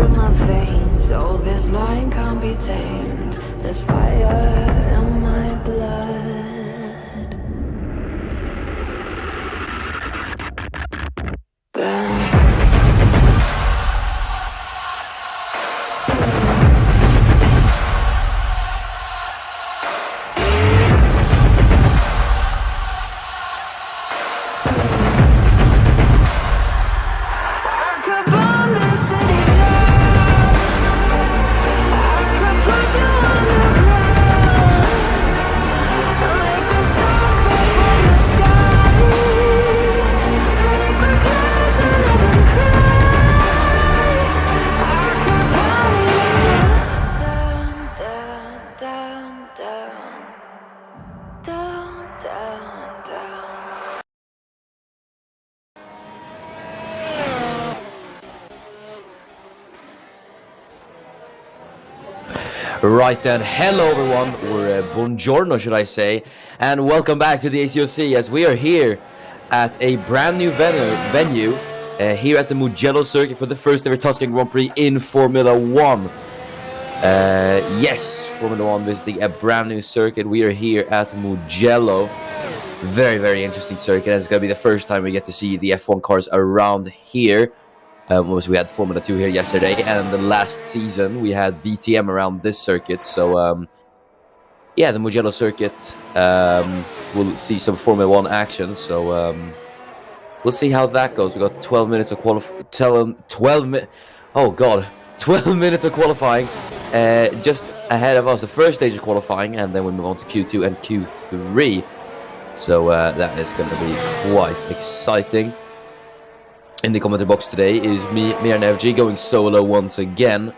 through my veins. Oh, this line can't be tamed. There's fire in my blood. Burn. Right then, hello everyone, or buongiorno should I say, and welcome back to the ACOC as we are here at a brand new venue here at the Mugello circuit for the first ever Tuscan Grand Prix in Formula 1. Yes, Formula 1 visiting a brand new circuit. We are here at Mugello. Very, very interesting circuit, and it's going to be the first time we get to see the F1 cars around here. We had Formula 2 here yesterday, and the last season we had DTM around this circuit. So, yeah, the Mugello circuit, we'll see some Formula 1 action. So, we'll see how that goes. We got 12 minutes of 12 minutes of qualifying just ahead of us. The first stage of qualifying, and then we move on to Q2 and Q3. So, that is going to be quite exciting. In the commentary box today is me, Miran FG, going solo once again,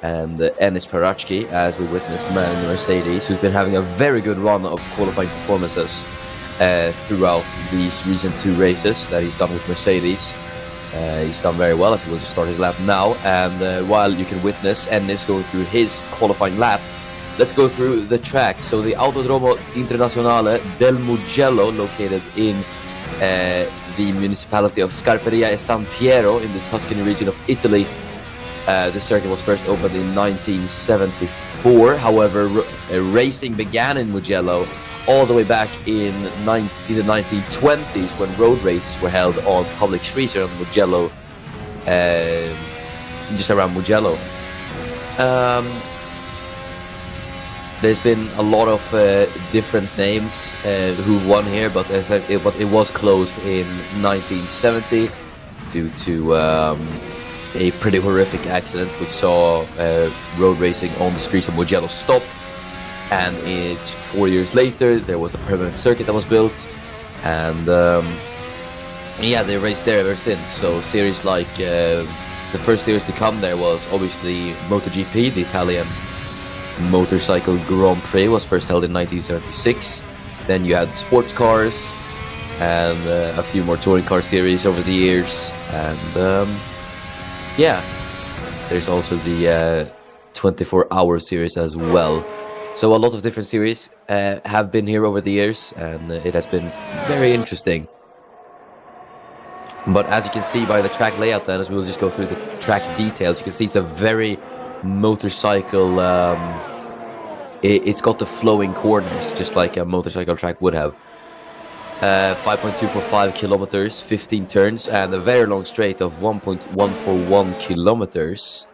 and Enis Parachki, as we witnessed, the man in the Mercedes, who's been having a very good run of qualifying performances throughout these recent two races that he's done with Mercedes. He's done very well, as he will just start his lap now, and while you can witness Enis going through his qualifying lap, let's go through the track. So the Autodromo Internazionale del Mugello, located in the municipality of Scarperia e San Piero in the Tuscany region of Italy. The circuit was first opened in 1974. However, racing began in Mugello all the way back in the 1920s, when road races were held on public streets around Mugello, just around Mugello. There's been a lot of different names who won here, but it was closed in 1970 due to a pretty horrific accident which saw road racing on the streets of Mugello stop. And 4 years later, there was a permanent circuit that was built, and yeah, they raced there ever since. So series like the first series to come there was obviously MotoGP, the Italian Motorcycle Grand Prix, was first held in 1976. Then you had sports cars and a few more touring car series over the years, and yeah, there's also the 24-hour series as well. So a lot of different series have been here over the years, and it has been very interesting. But as you can see by the track layout, then, as we'll just go through the track details, you can see it's a very motorcycle, it's got the flowing corners just like a motorcycle track would have. 5.245 kilometers, 15 turns, and a very long straight of 1.141 kilometers.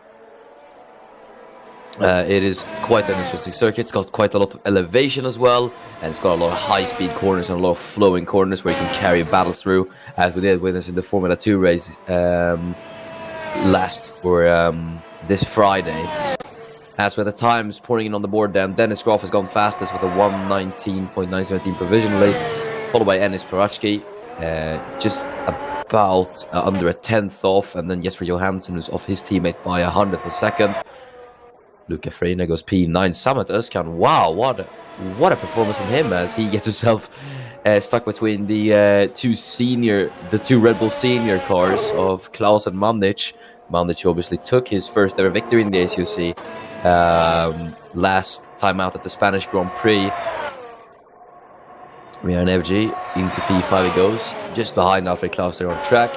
It is quite an interesting circuit. It's got quite a lot of elevation as well, and it's got a lot of high-speed corners and a lot of flowing corners where you can carry battles through, as we did witness in the Formula 2 race this Friday. As with the times pouring in on the board, then Dennis Groff has gone fastest with a 1:19.917 provisionally, followed by Enis Parachki, just about under a tenth off, and then Jesper Johansson, who's off his teammate by 100th of a second. Luca Freina goes P9. Samet Özkan, wow, what a performance from him, as he gets himself stuck between the two Red Bull senior cars of Klaus and Mamnich. Mamnich obviously took his first ever victory in the ACOC last time out at the Spanish Grand Prix. We are in FG, into P5 it goes, just behind Alfred Klaus there on track.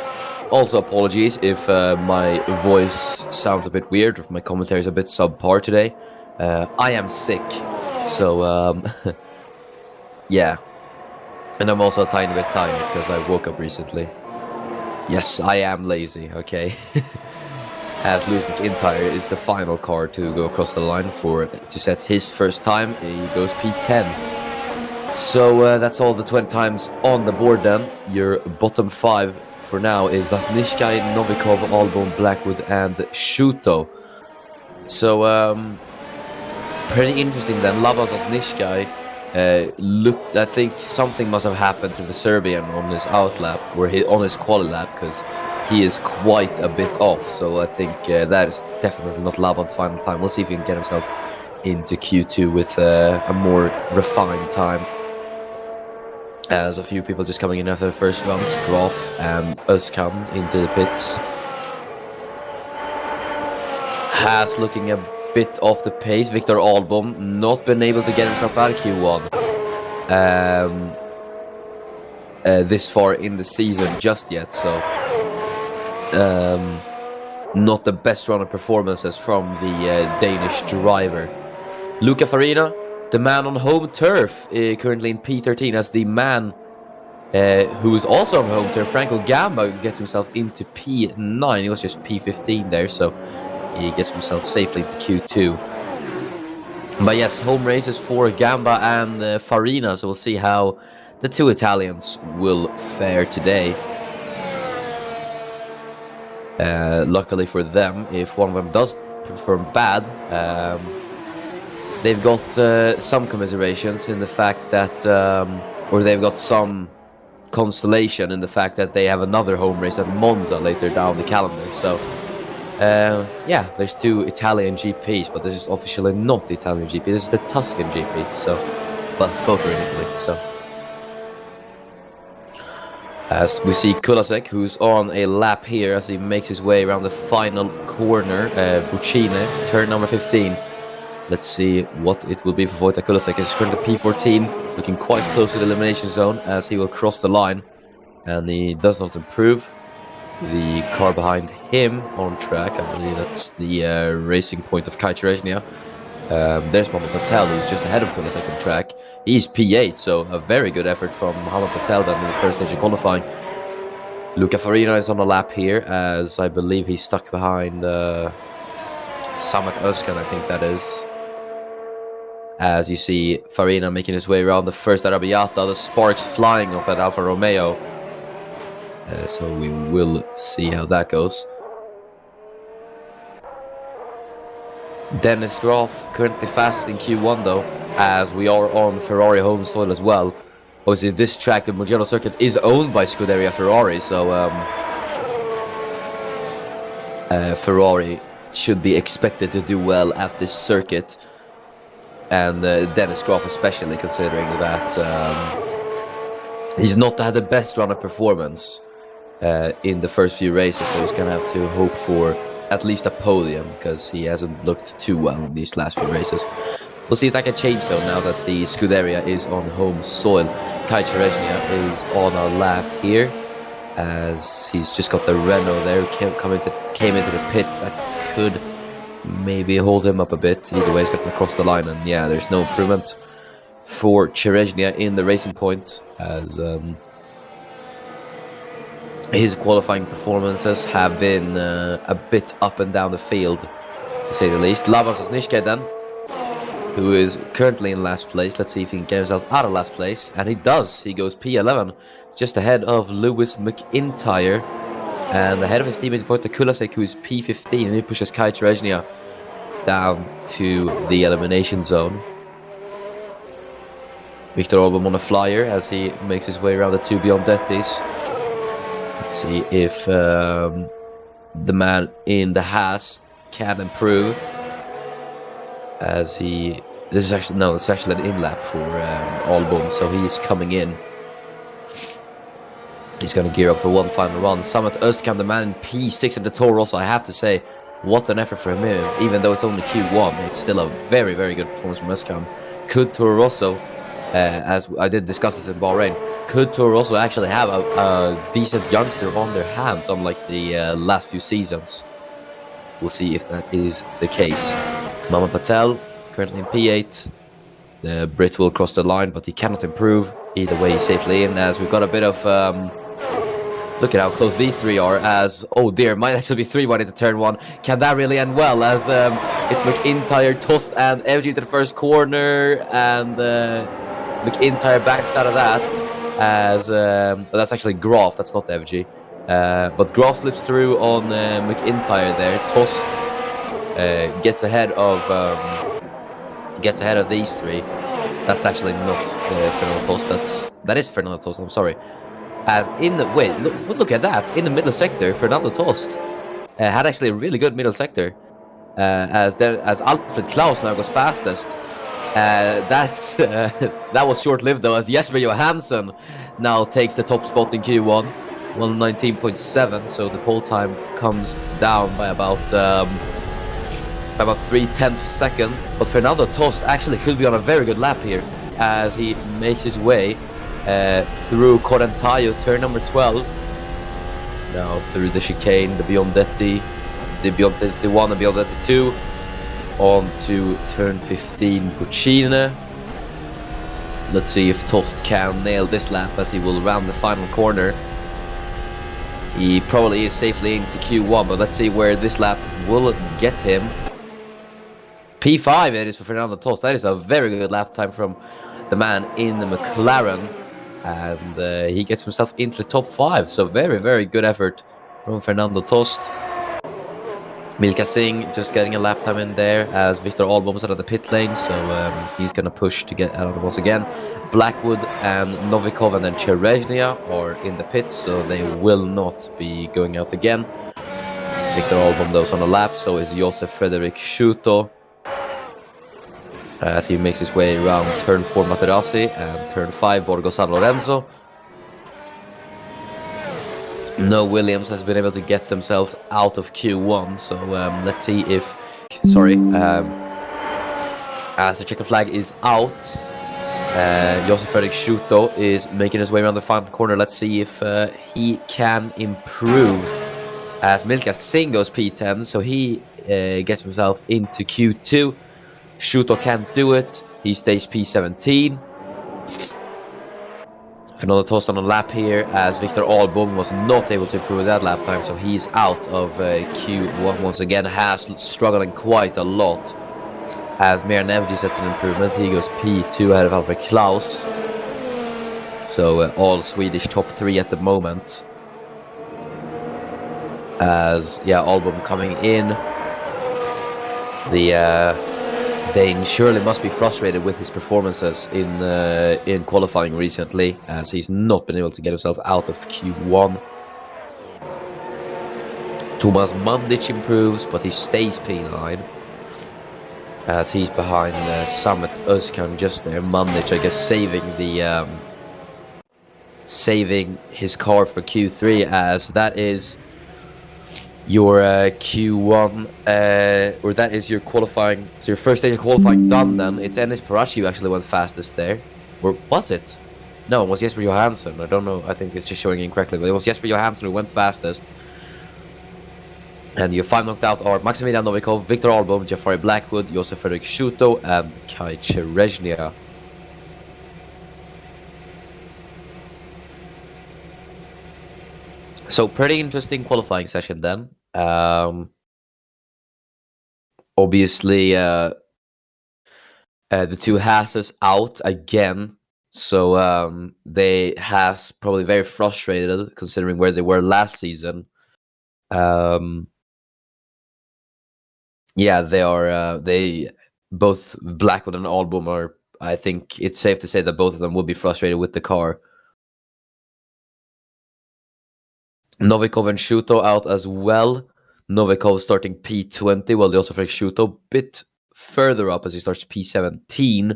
Also, apologies if my voice sounds a bit weird, or if my commentary is a bit subpar today. I am sick, so yeah. And I'm also a tiny bit tired because I woke up recently. Yes, I am lazy, okay? As Lewis McIntyre is the final car to go across the line to set his first time. He goes P10. So that's all the 20 times on the board then. Your bottom 5 for now is Zasnishkai, Novikov, Albon, Blackwood, and Shuto. So pretty interesting then. Lava Zasnishkai I think something must have happened to the Serbian on his outlap, or on his quali lap, because he is quite a bit off. So I think that is definitely not Laban's final time. We'll see if he can get himself into Q2 with a more refined time. As a few people just coming in after the first runs, Graf and Özkan into the pits. Haas looking a bit off the pace. Victor Albom not been able to get himself out of Q1 this far in the season just yet, so not the best runner performances from the Danish driver. Luca Farina, the man on home turf, currently in P13, as the man who is also on home turf, Franco Gamba, gets himself into P9. He was just P15 there, so he gets himself safely to Q2. But yes, home races for Gamba and Farina, so we'll see how the two Italians will fare today. Luckily for them, if one of them does perform bad, they've got some commiserations in the fact that, or they've got some constellation in the fact that they have another home race at Monza later down the calendar. So yeah, there's two Italian GPs, but this is officially not the Italian GP. This is the Tuscan GP. So, but both are in Italy. So, as we see Kulasek, who's on a lap here as he makes his way around the final corner, Buccine, turn number 15. Let's see what it will be for Wojtek Kulasek. He's currently P14, looking quite close to the elimination zone as he will cross the line, and he does not improve. The car behind him on track, I believe that's the racing point of Kai Cherezhnia. There's Mohamed Patel, who's just ahead of Kulasek on track. He's P8, so a very good effort from Mohamed Patel then in the first stage of qualifying. Luca Farina is on a lap here, as I believe he's stuck behind Samet Özkan, I think that is. As you see Farina making his way around the first Arrabbiata, the sparks flying off that Alfa Romeo. So we will see how that goes. Dennis Graf currently fastest in Q1 though, as we are on Ferrari home soil as well. Obviously this track, the Mugello circuit, is owned by Scuderia Ferrari, so Ferrari should be expected to do well at this circuit. And Dennis Graf especially, considering that he's not had the best runner performance in the first few races, so he's going to have to hope for at least a podium, because he hasn't looked too well in these last few races. We'll see if that can change though, now that the Scuderia is on home soil. Kai Cherezhnia is on a lap here, as he's just got the Renault there, came into the pits. That could maybe hold him up a bit. Either way, he's got to cross the line, and yeah, there's no improvement for Cherezhnia in the racing point, as his qualifying performances have been a bit up and down the field, to say the least. Labas Zasnishkai then, who is currently in last place. Let's see if he can get himself out of last place, and he does. He goes P11, just ahead of Lewis McIntyre, and ahead of his teammate Wojtek Kulasek, who is P15, and he pushes Kai Cherezhnia down to the elimination zone. Victor Albom on a flyer as he makes his way around the two Biondettis. Let's see if the man in the Haas can improve. As it's actually an in-lap for Albom, so he's coming in. He's going to gear up for one final run. Samet Özkan, the man in P6 in the Toro Rosso, I have to say, what an effort from him. Even though it's only Q1, it's still a very, very good performance from Özkan. Could Toro Rosso as I did discuss this in Bahrain, could Toro Rosso actually have a decent youngster on their hands, unlike the last few seasons? We'll see if that is the case. Mama Patel, currently in P8. The Brit will cross the line, but he cannot improve. Either way, he's safely in, as we've got a bit of... look at how close these three are, as... Oh dear, might actually be 3-1 into turn 1. Can that really end well, as it's McIntyre, Tost, and FG to the first corner, and McIntyre backs out of that, as... that's actually Graf, that's not FG. But Graf slips through on McIntyre there. Tost gets ahead of these three. That's actually not Fernando Tost. That is Fernando Tost. I'm sorry. As in the look at that in the middle sector, Fernando Tost had actually a really good middle sector. As Alfred Klaus now goes fastest. That was short-lived though, as Jesper Johansson now takes the top spot in Q1. 119.7, so the pole time comes down by about 3/10 of a second. But Fernando Tost actually could be on a very good lap here, as he makes his way through Correntaio, turn number 12. Now through the chicane, the Biondetti 1 and Biondetti 2, on to turn 15, Puccine. Let's see if Tost can nail this lap, as he will round the final corner. He probably is safely into Q1, but let's see where this lap will get him. P5 it is for Fernando Tost. That is a very good lap time from the man in the McLaren. And he gets himself into the top 5. So very, very good effort from Fernando Tost. Milka Singh just getting a lap time in there, as Victor Albom's out of the pit lane. So he's going to push to get out of the once again. Blackwood and Novikov and then Cherezhnia are in the pits, so they will not be going out again. Victor Albom those on the lap, so is Josef Frederick Schuto, as he makes his way around turn 4 Materazzi and turn 5 Borgo San Lorenzo. No Williams has been able to get themselves out of Q1, so let's see if... as the checkered flag is out, Josef Fredrik Schuto is making his way around the final corner. Let's see if he can improve, as Milka Singh goes P10, so he gets himself into Q2. Schuto can't do it. He stays P17. Fernando Tost on a lap here, as Victor Albom was not able to improve that lap time, so he's out of Q1 once again. Has struggling quite a lot, as Miran Evji sets an improvement. He goes P2 ahead of Alfred Klaus. So all Swedish top 3 at the moment. As Albom coming in. The Dane surely must be frustrated with his performances in qualifying recently, as he's not been able to get himself out of Q1. Tomas Mandic improves, but he stays P9, as he's behind Samet Özkan just there. Mandic, I guess, saving his car for Q3, as that is your Q1, or that is your qualifying. So your first stage of qualifying done. Then it's Enis Parachi who actually went fastest there, or was it? No, it was Jesper Johansson. I don't know. I think it's just showing incorrectly, but it was Jesper Johansson who went fastest. And your 5 knocked out are Maximilian Novikov, Victor Albom, Jafari Blackwood, Josef Fredrik Schuto, and Kai Cherezhnia. So pretty interesting qualifying session then. Obviously, the two Hasses out again. So they Haas probably very frustrated, considering where they were last season. They are. They both Blackwood and Albom are. I think it's safe to say that both of them will be frustrated with the car. Novikov and Schuto out as well. Novikov starting P20, while Josef Fredrik Schuto a bit further up as he starts P17.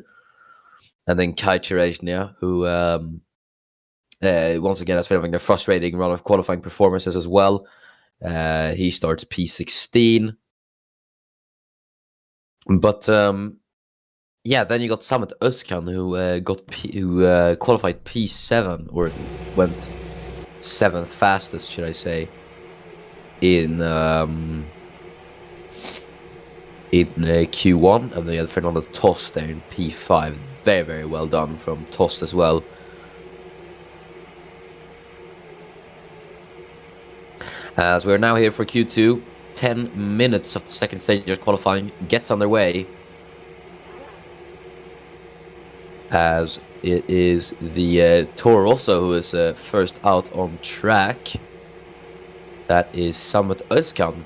And then Kai Cherezhnia, who once again has been having a frustrating run of qualifying performances as well. He starts P16. But Yeah, then you got Samet Özkan, who qualified P7, or went 7th fastest, should I say, in Q1, and then you had Fernando Tost there in P5. Very, very well done from Tost as well. As we're now here for Q2, 10 minutes of the second stage of qualifying gets underway. As it is the Toro Rosso who is first out on track. That is Samet Özkan.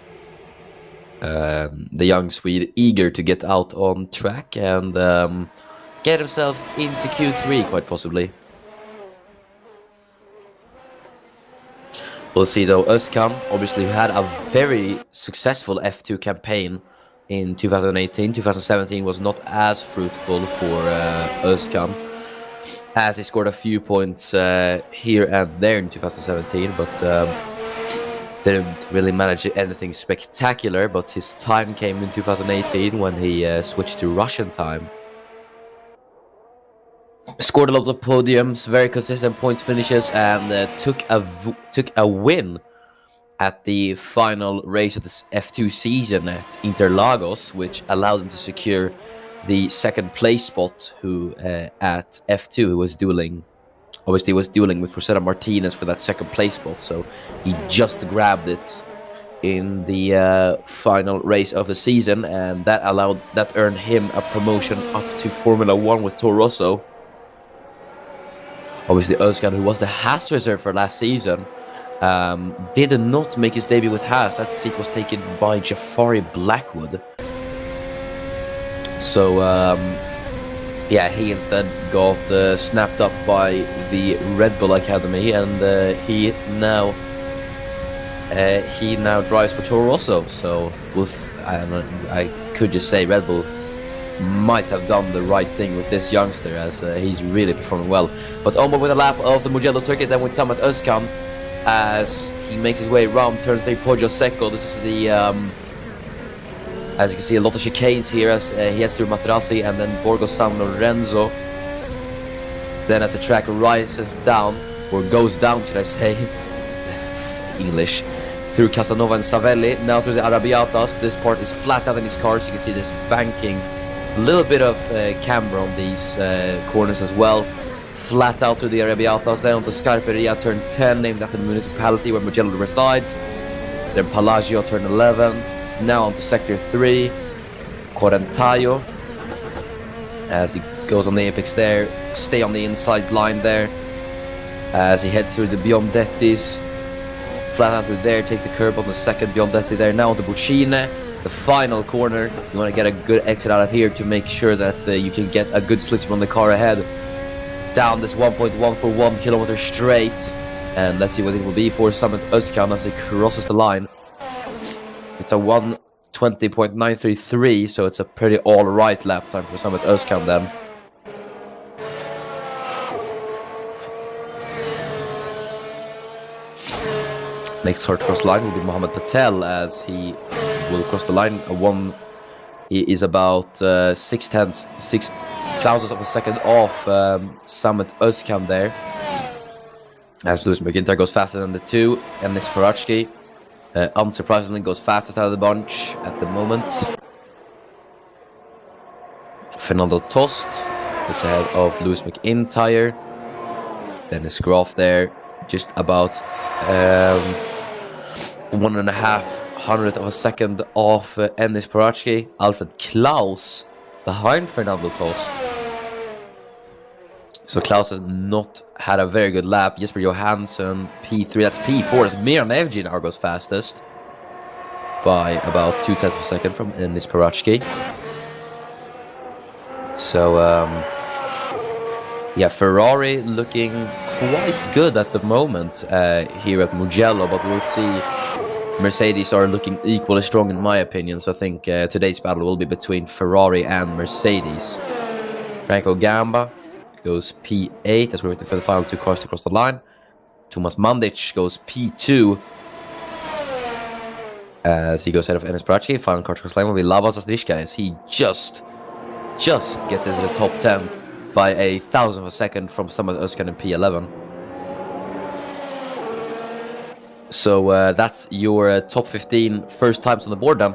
The young Swede, eager to get out on track and get himself into Q3, quite possibly. We'll see though. Özkan, obviously, had a very successful F2 campaign in 2018. 2017 was not as fruitful for Özkan, as he scored a few points here and there in 2017, but didn't really manage anything spectacular. But his time came in 2018 when he switched to Russian time. Scored a lot of podiums, very consistent points finishes, and took a win at the final race of this F2 season at Interlagos, which allowed him to secure the second place spot. At F2, who was dueling with Rosetta Martinez for that second place spot, so he just grabbed it in the final race of the season, and that earned him a promotion up to Formula 1 with Toro Rosso. Obviously, Özkan, who was the Haas reserve for last season, did not make his debut with Haas. That seat was taken by Jafari Blackwood. So, yeah, he instead got snapped up by the Red Bull Academy, and he now drives for Toro Rosso. So, I could just say Red Bull might have done the right thing with this youngster, as he's really performing well. But onward with a lap of the Mugello circuit, then with Samet Özkan, as he makes his way around turn 3 Poggio Secco. This is the as you can see, a lot of chicanes here as he heads through Materassi and then Borgo San Lorenzo. Then as the track rises down, or goes down should I say, English, through Casanova and Savelli, now through the Arrabbiatas. This part is flat out in these cars. You can see this banking, a little bit of camber on these corners as well. Flat out through the Arrabbiatas, then onto Scarperia, turn 10, named after the municipality where Mugello resides. Then Palagio, turn 11. Now onto sector 3, Correntaio, as he goes on the apex there. Stay on the inside line there as he heads through the Biondettis. Flat out through there, take the curb on the second Biondetti there. Now onto Buccine, the final corner. You want to get a good exit out of here to make sure that you can get a good slipstream on the car ahead. Down this 1.141 kilometer straight, and let's see what it will be for Samet Özkan as he crosses the line. It's a 1:20.933, so it's a pretty alright lap time for Samet Özkan then. Next hard cross line will be Mohamed Patel, as he will cross the line. He is about 6 thousandths of a second off Samet Özkan there. As Lewis McIntyre goes faster than the two, and Nis Parachki, unsurprisingly, goes fastest out of the bunch at the moment. Fernando Tost gets ahead of Lewis McIntyre. Dennis Groff there, just about 1.5 hundredth of a second off Ennis Parachki. Alfred Klaus behind Fernando Tost. So Klaus has not had a very good lap. Jesper Johansson, P3, that's P4. That's Miran Evgen now goes fastest by about 0.2 of a second from Ennis Parachki. So, yeah, Ferrari looking quite good at the moment here at Mugello, but we'll see. Mercedes are looking equally strong in my opinion, so I think today's battle will be between Ferrari and Mercedes. Franco Gamba goes P8 as we're waiting for the final two cars to cross the line. Tomas Mandic goes P2 as he goes ahead of Ennis Parachki. Final car to cross the line will be Lavas Astrishka as he just just gets into the top 10 by a thousandth of a second from someone Tuscan in P11. So that's your top 15 first times on the board then.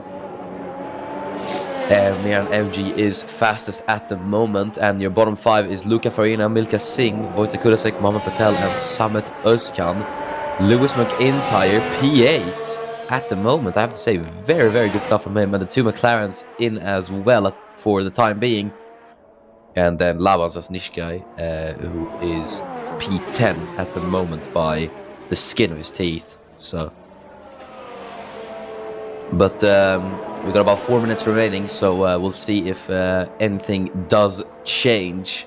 Miran MG is fastest at the moment, and your bottom 5 is Luca Farina, Milka Singh, Wojtek Kulasek, Mohamed Patel, and Samet Özkan. Lewis McIntyre, P8 at the moment. I have to say, very, very good stuff from him, and the 2 McLarens in as well for the time being. And then Laban Zasnishkai, who is P10 at the moment by the skin of his teeth. So, but we got about 4 minutes remaining, so we'll see if anything does change.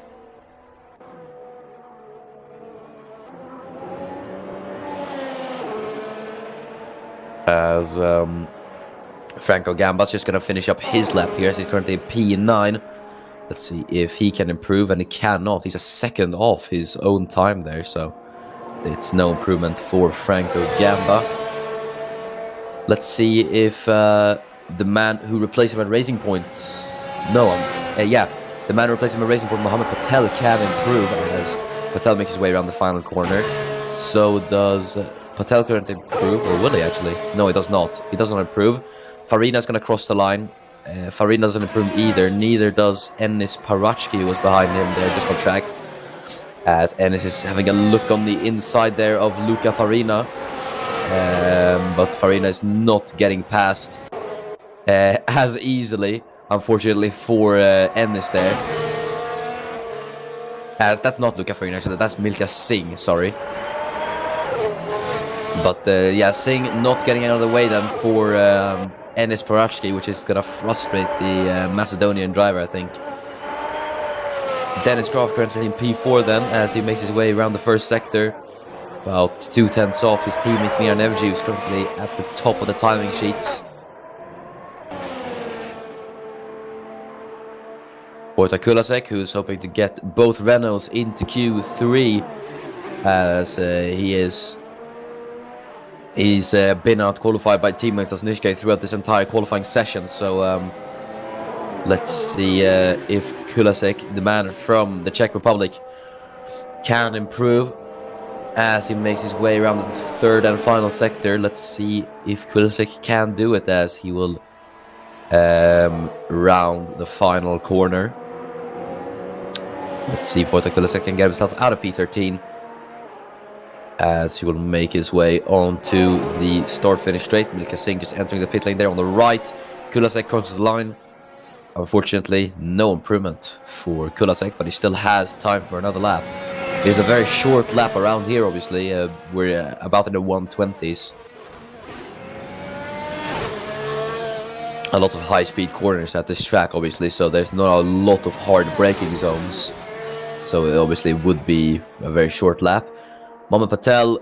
As Franco Gamba's just going to finish up his lap here, as he's currently P9. Let's see if he can improve, and he cannot. He's a second off his own time there, so it's no improvement for Franco Gamba. Let's see if the man who replaced him at Racing Point, the man who replaced him at Racing Point, Mohamed Patel, can improve, as Patel makes his way around the final corner. So does Patel currently improve, or will he actually? No, he does not. He does not improve. Farina's going to cross the line. Farina doesn't improve either. Neither does Enis Parachki, who was behind him there just on track. As Enis is having a look on the inside there of Luca Farina. But Farina is not getting past as easily, unfortunately, for Enis there. As that's not Luca Farina, actually, that's Milka Singh, sorry. But yeah, Singh not getting out of the way then for Enis Parachki, which is going to frustrate the Macedonian driver, I think. Dennis Croft currently in P4 then, as he makes his way around the first sector. About 2/10 off his teammate Miran Evji, who's currently at the top of the timing sheets. Wojtek Kulasek, who's hoping to get both Renaults into Q3, as he's been out qualified by teammates Zasnishke throughout this entire qualifying session. So let's see if Kulasek, the man from the Czech Republic, can improve as he makes his way around the third and final sector. Let's see if Kulasek can do it, as he will round the final corner. Let's see if Wojtek Kulasek can get himself out of P13, as he will make his way onto the start-finish straight. Milka Singh just entering the pit lane there on the right. Kulasek crosses the line. Unfortunately, no improvement for Kulasek, but he still has time for another lap. There's a very short lap around here, obviously. We're about in the 120s. A lot of high-speed corners at this track, obviously, so there's not a lot of hard braking zones. So it obviously would be a very short lap. Mohamed Patel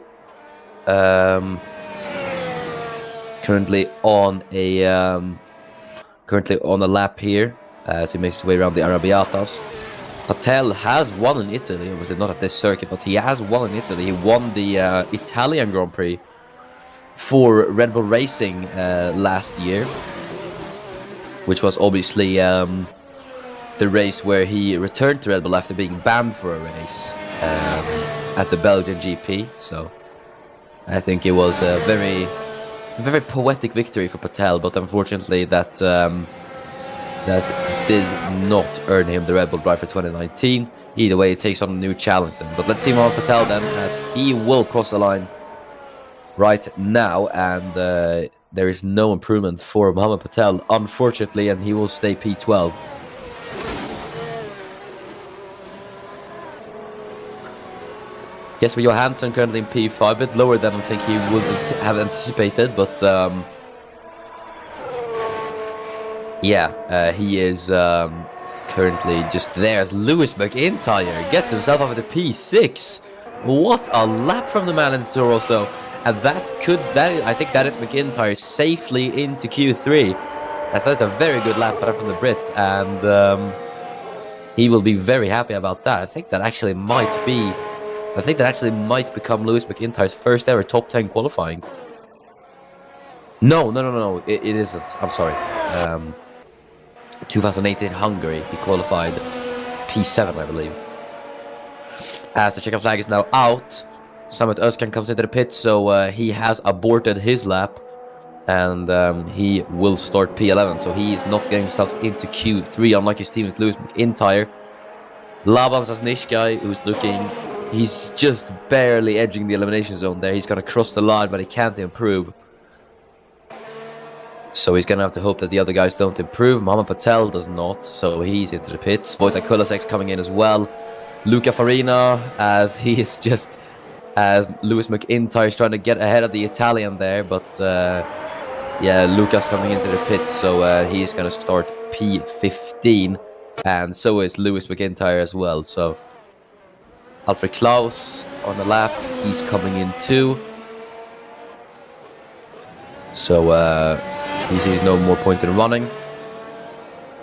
currently on a lap here, as he makes his way around the Arabiatas. Patel has won in Italy, obviously not at this circuit, but he has won in Italy. He won the Italian Grand Prix for Red Bull Racing last year, which was obviously the race where he returned to Red Bull after being banned for a race at the Belgian GP. So I think it was a very, very poetic victory for Patel, but unfortunately that did not earn him the Red Bull drive for 2019. Either way, he takes on a new challenge then. But let's see Mohamed Patel then, as he will cross the line right now, and there is no improvement for Mohamed Patel, unfortunately, and he will stay P12. Yes, but Johansson currently in P5, a bit lower than I think he would have anticipated, but yeah, he is currently just there as Lewis McIntyre gets himself up to P6. What a lap from the man in Toro Rosso. And I think that is McIntyre safely into Q3. That's a very good lap from the Brit, and he will be very happy about that. I think that actually might become Lewis McIntyre's first ever top 10 qualifying. No, it isn't. I'm sorry. 2018 Hungary, he qualified P7, I believe. As the checkered flag is now out, Samet Özkan comes into the pit, so he has aborted his lap, and he will start P11, so he is not getting himself into Q3, unlike his teammate Lewis McIntyre. Laban Zasnishkai, he's just barely edging the elimination zone there. He's going to cross the line, but he can't improve. So he's going to have to hope that the other guys don't improve. Mohamed Patel does not, so he's into the pits. Wojtek Kulasek coming in as well. Luca Farina, as Lewis McIntyre is trying to get ahead of the Italian there, but yeah, Luca's coming into the pits, so he's going to start P15, and so is Lewis McIntyre as well. So Alfred Klaus on the lap, he's coming in too. So he sees no more point in running.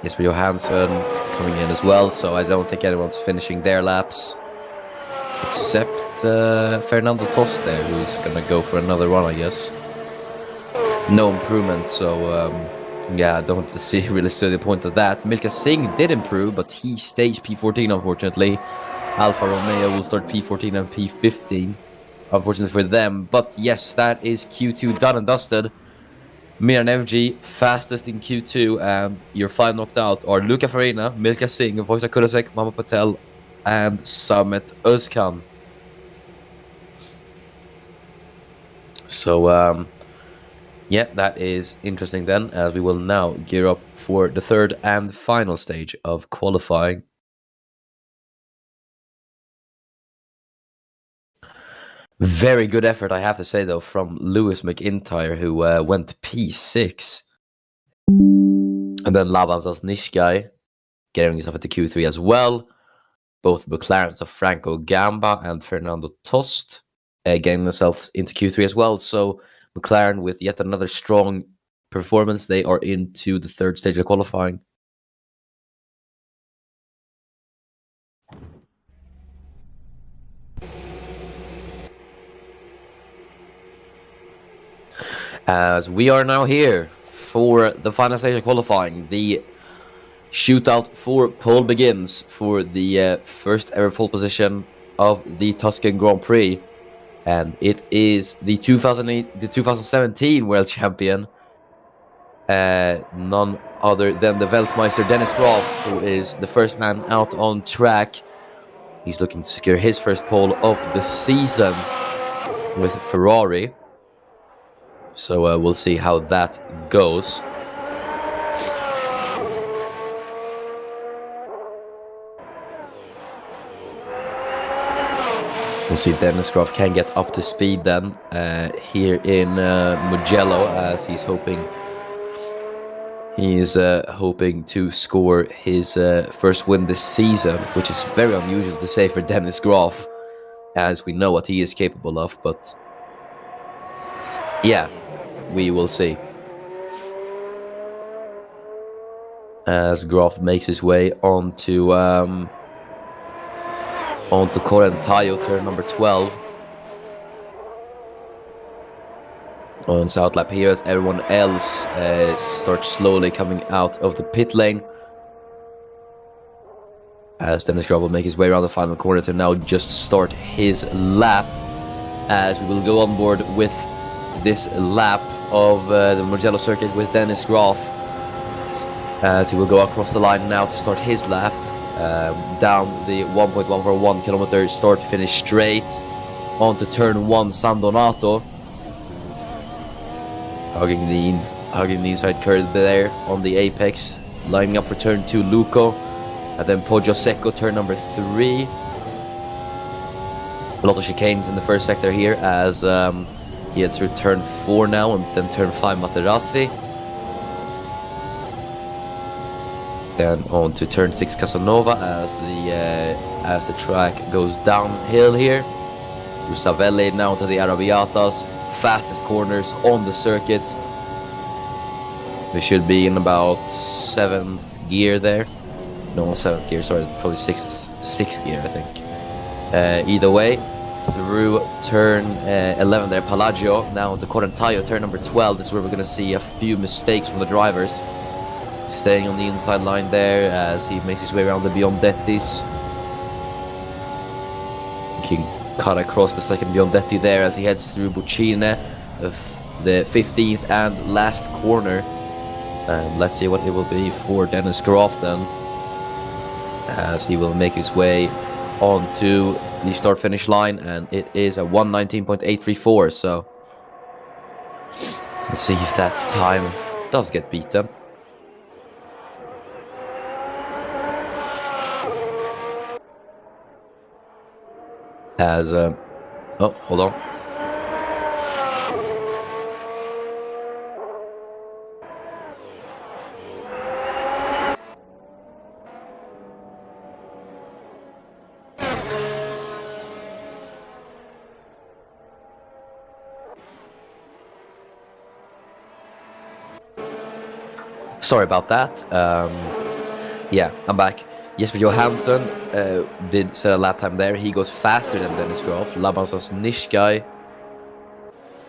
Jesper Johansson coming in as well, so I don't think anyone's finishing their laps except Fernando Tost there, who's gonna go for another run, I guess. No improvement, so yeah, I don't really see the point of that. Milka Singh did improve, but he staged P14, unfortunately. Alfa Romeo will start P14 and P15, unfortunately for them. But yes, that is Q2 done and dusted. Miran FG, fastest in Q2, and your 5 knocked out are Luca Farina, Milka Singh, Wojtek Kulasek, Mohamed Patel, and Samet Özkan. So, yeah, that is interesting then, as we will now gear up for the third and final stage of qualifying. Very good effort, I have to say, though, from Lewis McIntyre, who went P6. And then Laban Zasnishkai getting himself into Q3 as well. Both McLarens of Franco Gamba and Fernando Tost getting themselves into Q3 as well. So McLaren, with yet another strong performance, they are into the third stage of qualifying. As we are now here for the final stage of qualifying, the shootout for pole begins for the first ever pole position of the Tuscan Grand Prix, and it is the 2017 world champion, none other than the Weltmeister Dennis Graf, who is the first man out on track. He's looking to secure his first pole of the season with Ferrari. So we'll see how that goes. We'll see if Dennis Graf can get up to speed then here in Mugello, as he's hoping to score his first win this season, which is very unusual to say for Dennis Graf, as we know what he is capable of. But yeah, we will see. As Graf makes his way onto Correntaio, turn number 12. On South lap here, as everyone else starts slowly coming out of the pit lane. As Dennis Graf will make his way around the final corner to now just start his lap. As we will go on board with this lap of the Mugello circuit with Dennis Graf, as he will go across the line now to start his lap down the 1.141 kilometer start finish straight onto turn 1 San Donato, hugging the inside curve there on the apex, lining up for turn 2 Luco, and then Poggio Secco, turn number 3. A lot of chicanes in the first sector here, as he heads through turn 4 now, and then turn 5 Materassi. Then on to turn 6 Casanova, as the track goes downhill here. Rusavelli now to the Arrabbiatas, fastest corners on the circuit. We should be in about 7th gear there. No, 7th gear, sorry, probably 6th gear, I think. Either way, through turn 11 there, Palagio, now on the Correntaio, turn number 12. This is where we're going to see a few mistakes from the drivers. staying on the inside line there as he makes his way around the Biondettis. He can cut across the second Biondetti there as he heads through Buccine, the 15th and last corner. And let's see what it will be for Dennis Groff then, as he will make his way onto the start-finish line, and it is a 1:19.834. So let's see if that time does get beaten. As oh, hold on. Sorry about that. Yeah, I'm back. Jesper Johansson did set a lap time there. He goes faster than Dennis Groff. Labansas Nishkai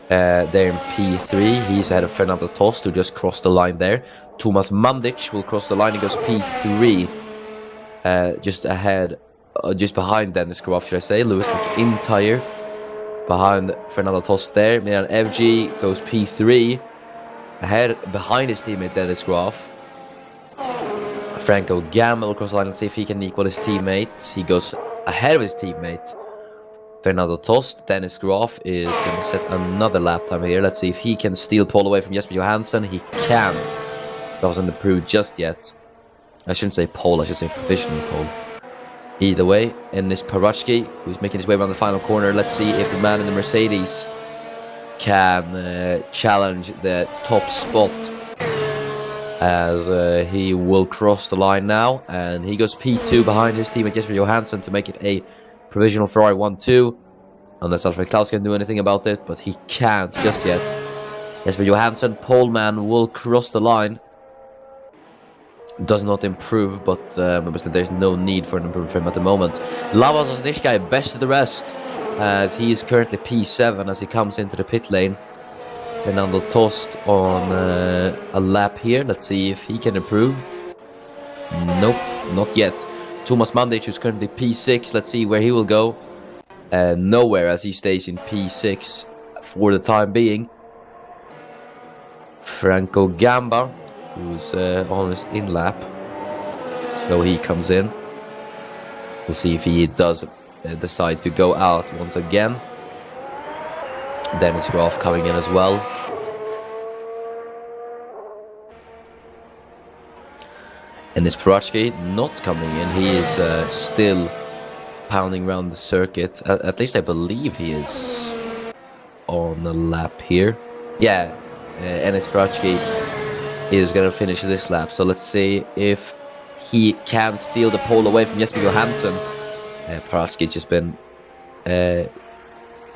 there in P3. He's ahead of Fernando Tost, who just crossed the line there. Tomas Mandic will cross the line. He goes P3. Just ahead, just behind Dennis Groff, should I say. Lewis McIntyre behind Fernando Tost there. Milan FG goes P3. Ahead behind his teammate Dennis Groff. Franco Gamba will cross the line and see if he can equal his teammate. He goes ahead of his teammate Fernando Tost. Dennis Groff is going to set another lap time here. Let's see if he can steal pole away from Jesper Johansson. He can't. That wasn't approved just yet. I shouldn't say pole, I should say provisional pole. Either way, Enis Parachki, who's making his way around the final corner. Let's see if the man in the Mercedes can challenge the top spot, as he will cross the line now, and he goes P2 behind his teammate Jesper Johansson to make it a provisional Ferrari 1-2, unless Alfred Klaus can do anything about it, but he can't just yet. Jesper Johansson, pole man, will cross the line. Does not improve, but there's no need for an improvement for him at the moment. Lavas Osnishkai, best of the rest, as he is currently P7 as he comes into the pit lane. Fernando Tost on a lap here. Let's see if he can improve. Nope, not yet. Tomas Mandic, who's currently P6. Let's see where he will go. Nowhere, as he stays in P6 for the time being. Franco Gamba, who's on his in-lap. So he comes in. We'll see if he does decide to go out once again. Dennis Groff coming in as well. And this Parachki not coming in. He is still pounding around the circuit. At least I believe he is on a lap here. Yeah, Enis Parachki is going to finish this lap. So let's see if he can steal the pole away from Jesper Johansson. Parachki's just been...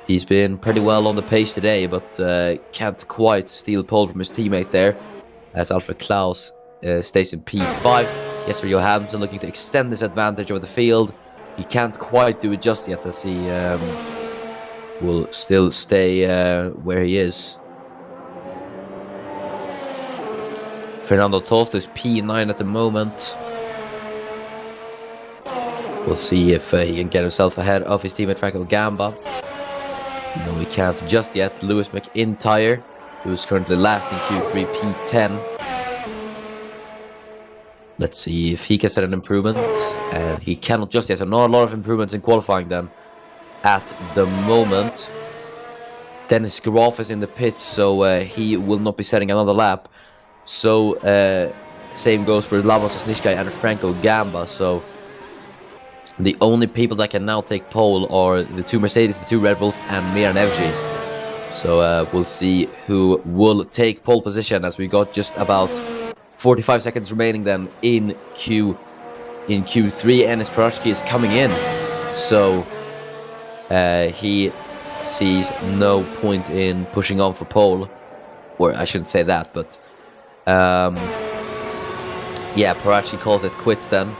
he's been pretty well on the pace today, but can't quite steal pole from his teammate there, as Alfred Klaus stays in P5. Jesper Johansson looking to extend his advantage over the field. He can't quite do it just yet, as he will still stay where he is. Fernando Tost is P9 at the moment. We'll see if he can get himself ahead of his teammate Franco Gamba. No, he can't just yet. Lewis McIntyre, who's currently last in Q3, P10. Let's see if he can set an improvement. And he cannot just yet. So not a lot of improvements in qualifying then at the moment. Dennis Groff is in the pit, so he will not be setting another lap. So same goes for Lavos Osnishkai and Franco Gamba. So the only people that can now take pole are the two Mercedes, the two Red Bulls, and Miran Evji. So we'll see who will take pole position, as we got just about 45 seconds remaining then in Q3. Enis Parachki is coming in, so he sees no point in pushing on for pole, or I shouldn't say that, but yeah, Parachki calls it quits then.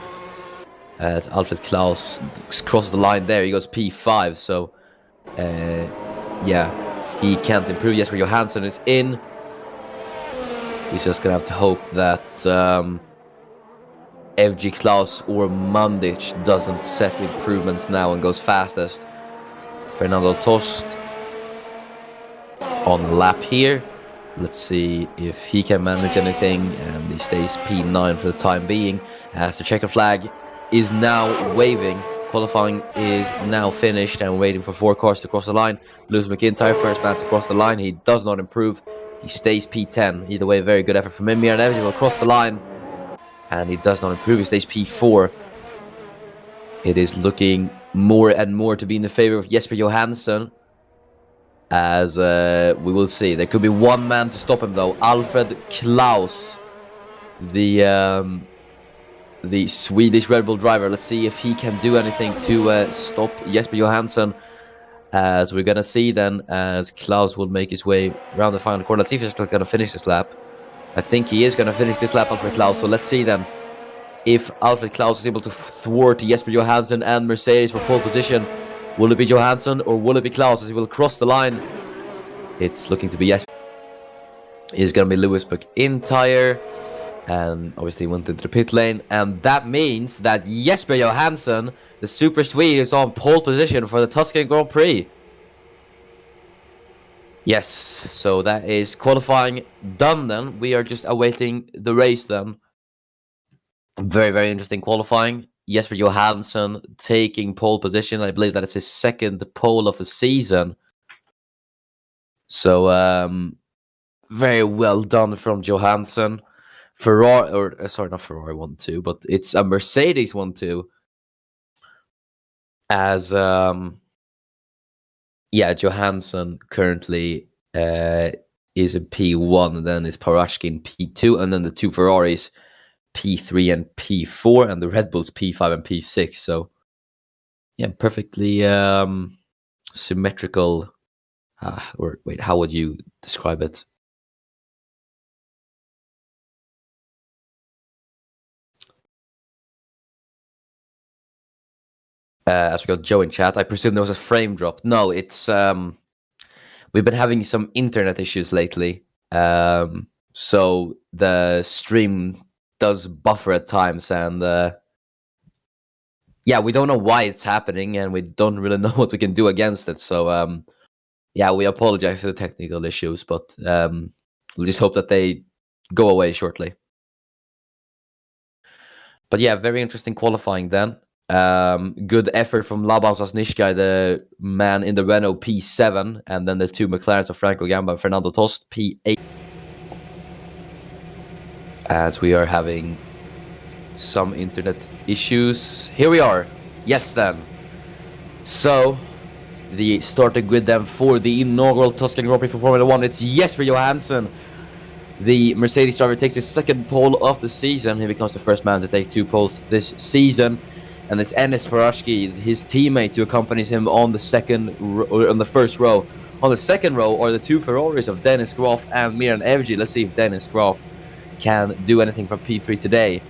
As Alfred Klaus crosses the line there, he goes P5, so yeah, he can't improve. Jesper Johansson is in. He's just gonna have to hope that FG Klaus or Mandic doesn't set improvements now and goes fastest. Fernando Tost on lap here. Let's see if he can manage anything, and he stays P9 for the time being, as the checker flag is now waving. Qualifying is now finished, and we're waiting for 4 cars to cross the line. Lewis McIntyre, first man to cross the line. He does not improve. He stays P10. Either way, very good effort from him. Mir and Evans will cross the line, and he does not improve. He stays P4. It is looking more and more to be in the favor of Jesper Johansson, as we will see. There could be one man to stop him, though. Alfred Klaus, the Swedish Red Bull driver. Let's see if he can do anything to stop Jesper Johansson, as we're going to see then, as Klaus will make his way around the final corner. Let's see if he's going to finish this lap. I think he is going to finish this lap, Alfred Klaus. So let's see then if Alfred Klaus is able to thwart Jesper Johansson and Mercedes for pole position. Will it be Johansson or will it be Klaus as he will cross the line? It's looking to be Jesper. It's going to be Lewis McIntyre, and obviously went into the pit lane, and that means that Jesper Johansson, the Super Swede, is on pole position for the Tuscan Grand Prix. Yes, so that is qualifying done then. We are just awaiting the race then. Very, very interesting qualifying. Jesper Johansson taking pole position. I believe that is his second pole of the season. So, very well done from Johansson. Ferrari, or sorry, not Ferrari 1-2, but it's a Mercedes 1-2. As Johansson currently is in P1, and then is Parashkin in P2, and then the 2 Ferraris P3 and P4, and the Red Bulls P5 and P6. So yeah, perfectly symmetrical. Or wait, how would you describe it? As we got Joe in chat, I presume there was a frame drop. No, it's we've been having some internet issues lately, so the stream does buffer at times, and we don't know why it's happening, and we don't really know what we can do against it. So we apologize for the technical issues, but we'll just hope that they go away shortly. But yeah, very interesting qualifying then. Good effort from Laban Sasnishkai, the man in the Renault P7, and then the 2 McLarens of Franco Gamba and Fernando Tost P8. As we are having some internet issues. Here we are. Yes then. So the starting grid then for the inaugural Tuscan Grand Prix for Formula 1. It's Jesper Johansson. The Mercedes driver takes his second pole of the season. He becomes the first man to take 2 poles this season. And it's Enes Parashki, his teammate, who accompanies him on the first row. On the second row are the 2 Ferraris of Dennis Groff and Miran Evji. Let's see if Dennis Groff can do anything from P3 today.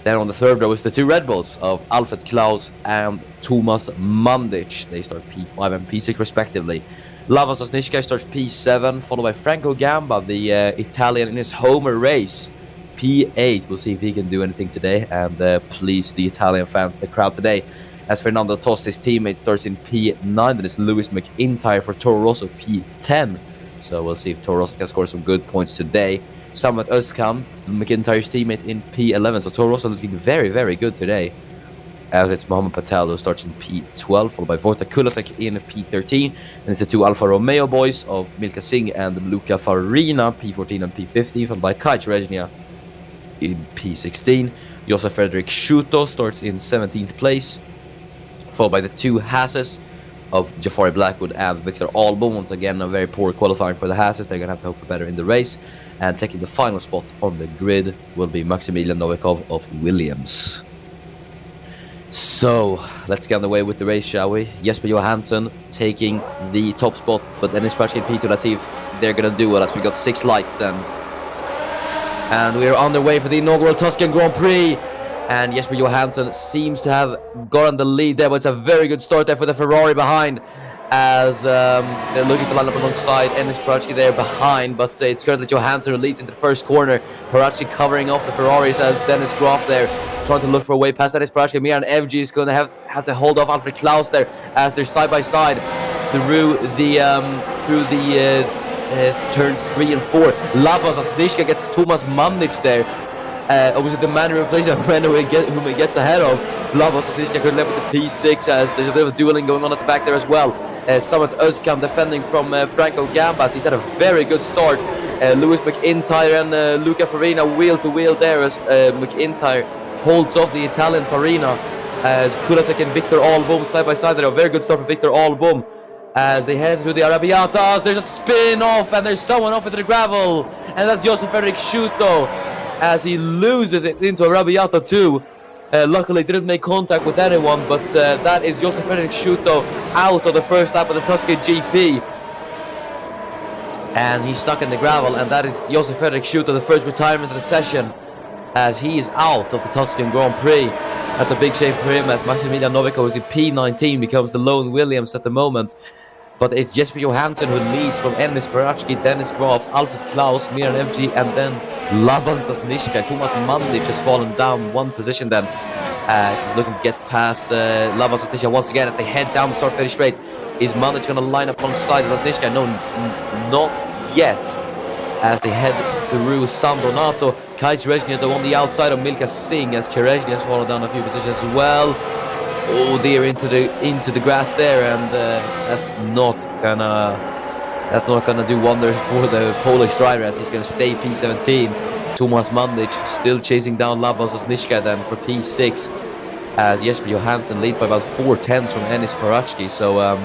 Then on the third row is the 2 Red Bulls of Alfred Klaus and Thomas Mandic. They start P5 and P6 respectively. Laban Sasnishkai starts P7, followed by Franco Gamba, the Italian, in his Homer race. P8. We'll see if he can do anything today and please the Italian fans, the crowd today. As Fernando Tost, his teammate, starts in P9. Then it's Lewis McIntyre for Toro Rosso, P10. So we'll see if Toro Rosso can score some good points today. Samet Özkan, McIntyre's teammate, in P11. So Toro Rosso looking very, very good today. As it's Mohamed Patel who starts in P12, followed by Wojtek Kulasek in P13. And it's the 2 Alfa Romeo boys of Milka Singh and Luca Farina, P14 and P15, followed by Kaj Reznia in P16. Josef Frederick Schuto starts in 17th place, followed by the 2 Hasses of Jafari Blackwood and Victor Albon. Once again, a very poor qualifying for the Hasses. They're going to have to hope for better in the race. And taking the final spot on the grid will be Maximilian Novikov of Williams. So, let's get on the way with the race, shall we? Jesper Johansson taking the top spot, but then it's Parashkin P2. Let's see if they're going to do it, as we got 6 lights then. And we're on the way for the inaugural Tuscan Grand Prix. And Jesper Johansson seems to have gotten the lead there, but it's a very good start there for the Ferrari behind. as they're looking to line up alongside Ennis Parachi there behind, but it's currently Johansson who leads into the first corner. Parachi covering off the Ferraris as Dennis Groff there trying to look for a way past Ennis Parachi. Miran Evji is going to have to hold off Alfred Klaus there as they're side by side through the turns 3 and 4. Labas Asnishka gets Thomas Mamnic there. Was it the man who replaces Renault whom he gets ahead of? Labas Asnishka could live with the P6 as there's a bit of a dueling going on at the back there as well. Samet Özkan defending from Franco Gambas. He's had a very good start. Lewis McIntyre and Luca Farina wheel to wheel there as McIntyre holds off the Italian Farina as Kulasek and Victor Album side by side. They're a very good start for Victor Album as they head through the Arabiatas. There's a spin off and there's someone off into the gravel, and that's Josef Fredrik Schuto as he loses it into Arabiata 2. Luckily didn't make contact with anyone, but that is Josef Fredrik Schuto out of the first lap of the Tuscan GP. And he's stuck in the gravel, and that is Josef Fredrik Schuto, the first retirement of the session, as he is out of the Tuscan Grand Prix. That's a big shame for him, as Maximilian Novico is in P19, becomes the lone Williams at the moment. But it's Jesper Johansson who leads from Ennis Parachi, Dennis Groff, Alfred Klaus, Miran Evji, and then Laban Sasnishka. Thomas Mandic has fallen down one position then. He's looking to get past Laban Sasnishka once again as they head down the start-finish straight. Is Mandic going to line up alongside Sasnishka? No, not yet. As they head through San Donato, Kai Cherezhny on the outside of Milka Singh as Cherezhny has fallen down a few positions as well. Oh dear, into the grass there, and that's not gonna do wonders for the Polish driver as he's gonna stay P17. Thomas Mandic still chasing down Laban Sasnishka then for P6 as Jesper Johansson leads by about 4/10 from Ennis Parachi. So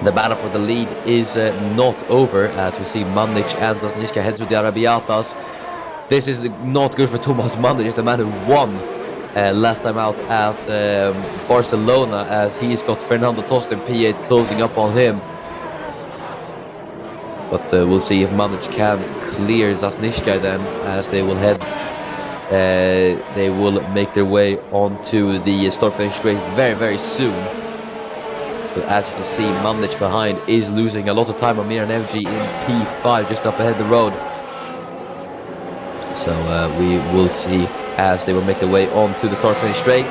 the battle for the lead is not over as we see Mandic and Sasnishka head through the Arabiatas. This is not good for Thomas Mandic, the man who won last time out at Barcelona, as he's got Fernando Tost in P8 closing up on him. But we'll see if Mandic can clear Sasnishka then, as they will make their way onto the start-finish straight very, very soon. But as you can see, Mandic behind is losing a lot of time on Miran Evji in P5 just up ahead the road. So we will see as they will make their way onto the start-finish straight.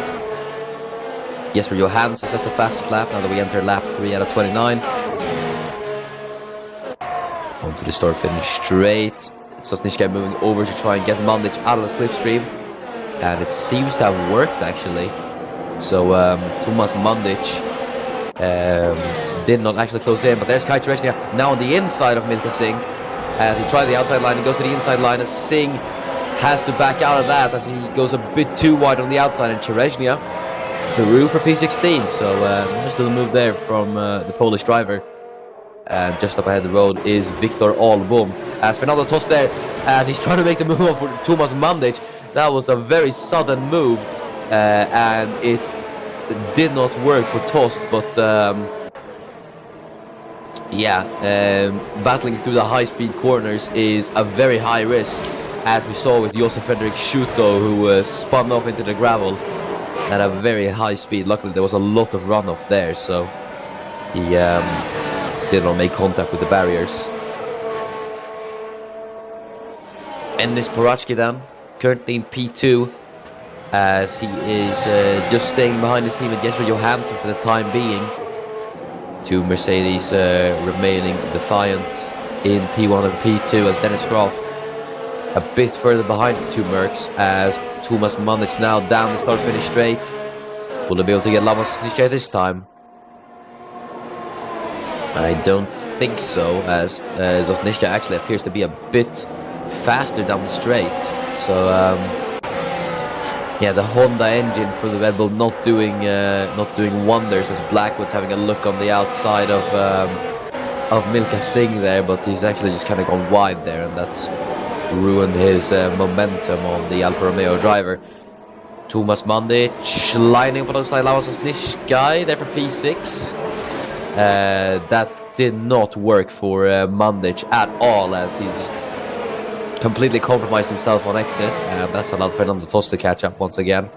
Jesper Johansson set the fastest lap now that we enter lap 3 out of 29. Onto the start-finish straight. Sasnishka moving over to try and get Mandic out of the slipstream. And it seems to have worked actually. So Thomas Mandic did not actually close in, but there's Kai Cherezhny now on the inside of Milka Singh. As he tried the outside line, he goes to the inside line as Singh has to back out of that as he goes a bit too wide on the outside, and Cherezhny through for P16. So just a little move there from the Polish driver. And just up ahead the road is Victor Album. As Fernando Tost there, as he's trying to make the move on for Thomas Mandic. That was a very sudden move, and it did not work for Tost, but battling through the high-speed corners is a very high risk, as we saw with Josef Fredrik Schuto, who spun off into the gravel at a very high speed. Luckily there was a lot of runoff there, so he did not make contact with the barriers. Ennis Parachi then, currently in P2, as he is just staying behind his team at Jesper Johansson for the time being. Two Mercedes remaining defiant in P1 and P2, as Dennis Groff a bit further behind the two Mercs, as Thomas Mandic now down the start-finish straight. Will they be able to get Laban Sasnishka this time? I don't think so, as Sasnishka actually appears to be a bit faster down the straight. So yeah, the Honda engine for the Red Bull not doing wonders, as Blackwood's having a look on the outside of Milka Singh there, but he's actually just kind of gone wide there, and that's ruined his momentum on the Alfa Romeo driver. Thomas Mandic lining up alongside Laban Sasnishka there for P6. That did not work for Mandic at all, as he just completely compromised himself on exit, and that's allowed Fernando Tost to catch up once again.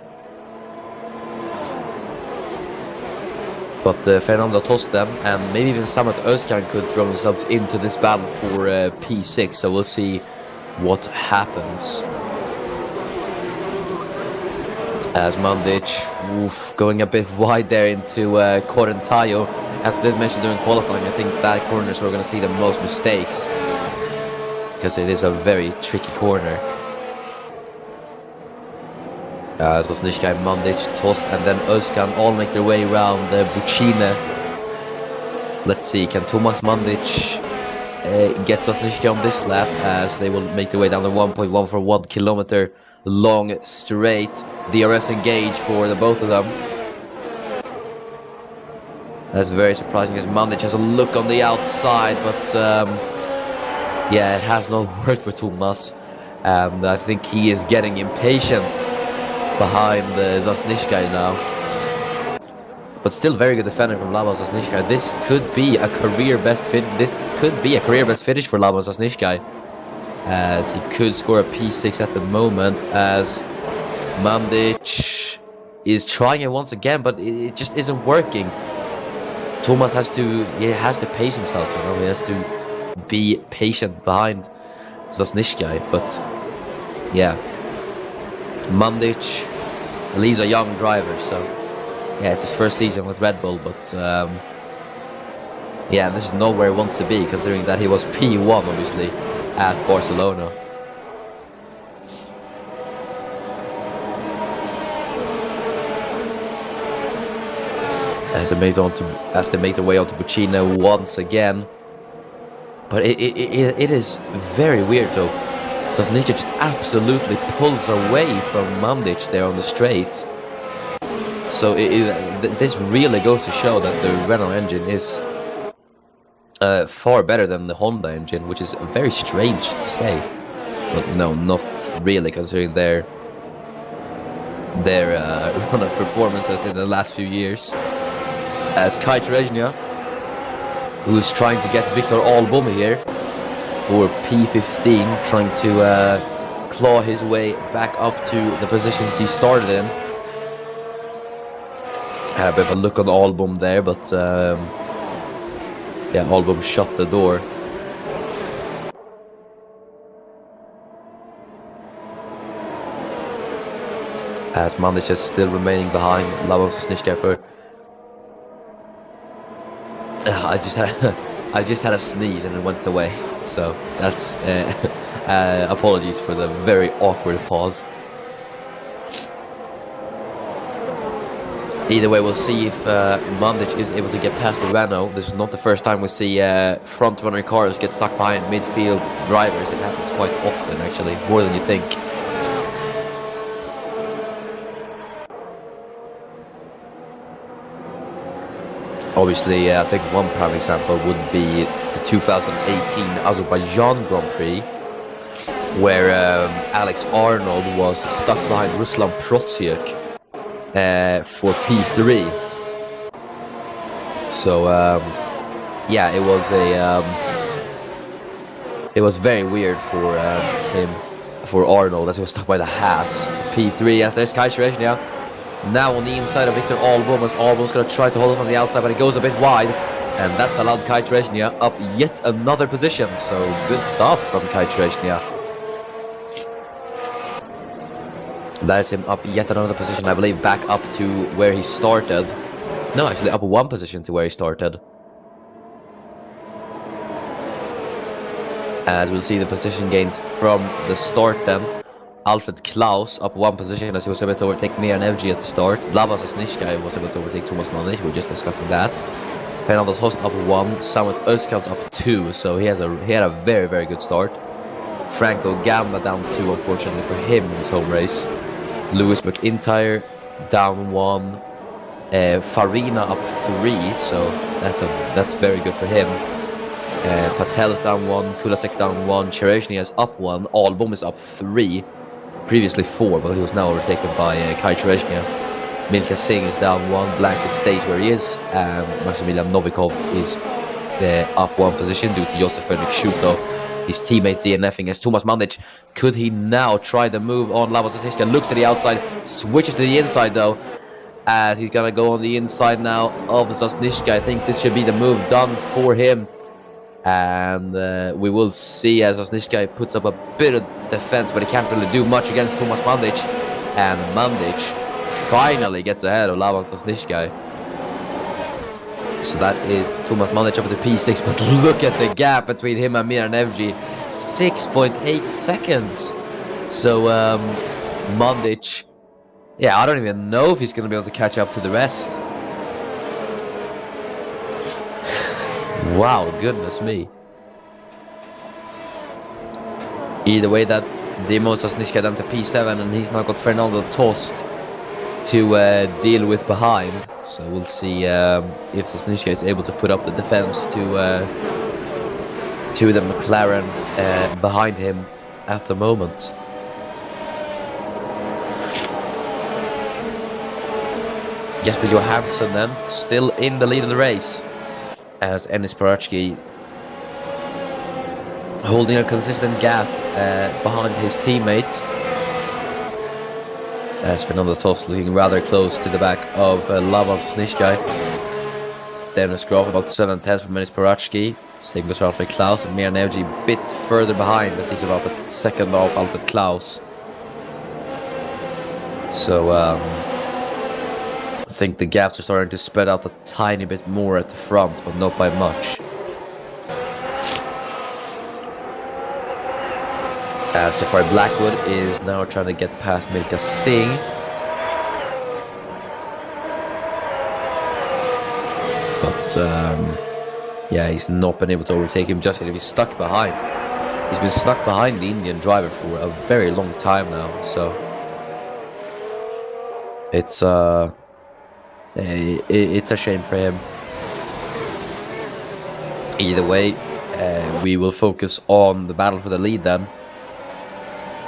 But Fernando Tostem and maybe even Samet Özcan could throw themselves into this battle for P6, so we'll see what happens. As Mandic going a bit wide there into Correntaio. As I did mention during qualifying, I think that corner is where we're going to see the most mistakes, because it is a very tricky corner. Zasniczka, Mandic, Tost, and then Özcan all make their way around Bucine. Let's see, can Tomas Mandic get Zasniczka on this lap, as they will make their way down the 1.1 for 1 kilometer long straight. DRS engage for the both of them. That's very surprising, as Mandic has a look on the outside, but yeah, it has not worked for Tomas, and I think he is getting impatient behind Zasniczka now. But still very good defender from Labo Zasniczka. This could be a career best finish for Labo Zasniczka, as he could score a P6 at the moment, as Mandic is trying it once again, but it just isn't working. Tomas has to pace himself, you know, he has to be patient behind Zasniczka, but yeah, Mandic, he's a young driver, so yeah, it's his first season with Red Bull, but yeah, this is not where he wants to be, considering that he was P1 obviously at Barcelona. As they make their way onto Bucina once again, but it is very weird though. Zasniczka just absolutely pulls away from Mandic there on the straight. So this really goes to show that the Renault engine is far better than the Honda engine, which is very strange to say. But no, not really, considering their run of performances in the last few years. As Kai Terezhnia, who's trying to get Victor Albom here for P15, trying to claw his way back up to the positions he started in. Had a bit of a look on Albom there, but yeah, Albom shut the door. As Mandic is still remaining behind Labo Zasniczka for... I just had a sneeze and it went away, so that's apologies for the very awkward pause. Either way, we'll see if Mandic is able to get past the Renault. This is not the first time we see front-runner cars get stuck behind midfield drivers. It happens quite often, actually, more than you think. Obviously, I think one prime example would be the 2018 Azerbaijan Grand Prix, where Alex Arnold was stuck behind Ruslan Protsiuk for P3. So yeah, it was very weird for Arnold, as he was stuck by the Haas P3. As there's Kai Terezhnia now on the inside of Victor Albom, as Albom's going to try to hold it from the outside, but it goes a bit wide, and that's allowed Kai Terezhnia up yet another position. So good stuff from Kai Terezhnia. That is him up yet another position, I believe, back up to where he started. No, actually up one position to where he started. As we'll see the position gains from the start then. Alfred Klaus up one position, as he was able to overtake Miran Evgi at the start. Labo Zasniczka was able to overtake Tomas Mandic, we were just discussing that. Fernando Tost up 1, Samet Özcan's up 2, so he had a very, very good start. Franco Gamba down 2, unfortunately for him in his home race. Lewis McIntyre down 1, Farina up 3, so that's very good for him. Patel is down 1, Kulasek down 1, Terezhnia is up 1, Albom is up 3, previously 4, but he was now overtaken by Kai Terezhnia. Milka Singh is down 1, Blanket stays where he is, and Maximilian Novikov is up 1 position due to Josef Schuto, his teammate DNFing. As Tomas Mandic, could he now try the move on Labo Zasniczka? Looks to the outside, switches to the inside though, as he's gonna go on the inside now of Sosnishka. I think this should be the move done for him. And we will see as Sosnishka puts up a bit of defense, but he can't really do much against Tomas Mandic. And Mandic finally gets ahead of Lavan Sosnishka. So that is Tomas Mandic up at the P6, but look at the gap between him and Miran Evji. 6.8 seconds. So Mandic, yeah, I don't even know if he's going to be able to catch up to the rest. Wow, goodness me. Either way, that demos Sosnishka down to P7, and he's now got Fernando Tost to deal with behind. So we'll see if Sosnishka is able to put up the defense to the McLaren behind him at the moment. Jesper Johansson then still in the lead of the race, as Enis Parachki holding a consistent gap behind his teammate, as Fernando Tost looking rather close to the back of Lavan Sosnishka. Dennis Groff about 7/10 from Enis Parachki. Same goes for Alfred Klaus, and Miran Evji a bit further behind as he's about a second off Alfred Klaus. So I think the gaps are starting to spread out a tiny bit more at the front, but not by much. As Jafari Blackwood is now trying to get past Milka Singh. But yeah, he's not been able to overtake him just yet. He's stuck behind. He's been stuck behind the Indian driver for a very long time now, so it's a shame for him. Either way, we will focus on the battle for the lead then.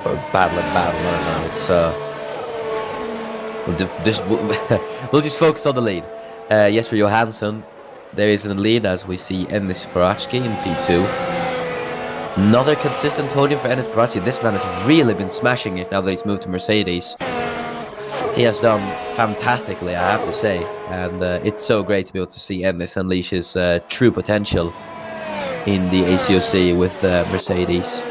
Or battle, I don't know. We'll just focus on the lead. Jesper Johansson, there is in the lead as we see Enis Parachki in P2. Another consistent podium for Enis Parachki. This man has really been smashing it now that he's moved to Mercedes. He has done fantastically, I have to say, and it's so great to be able to see Enis unleash his true potential in the ACOC with Mercedes.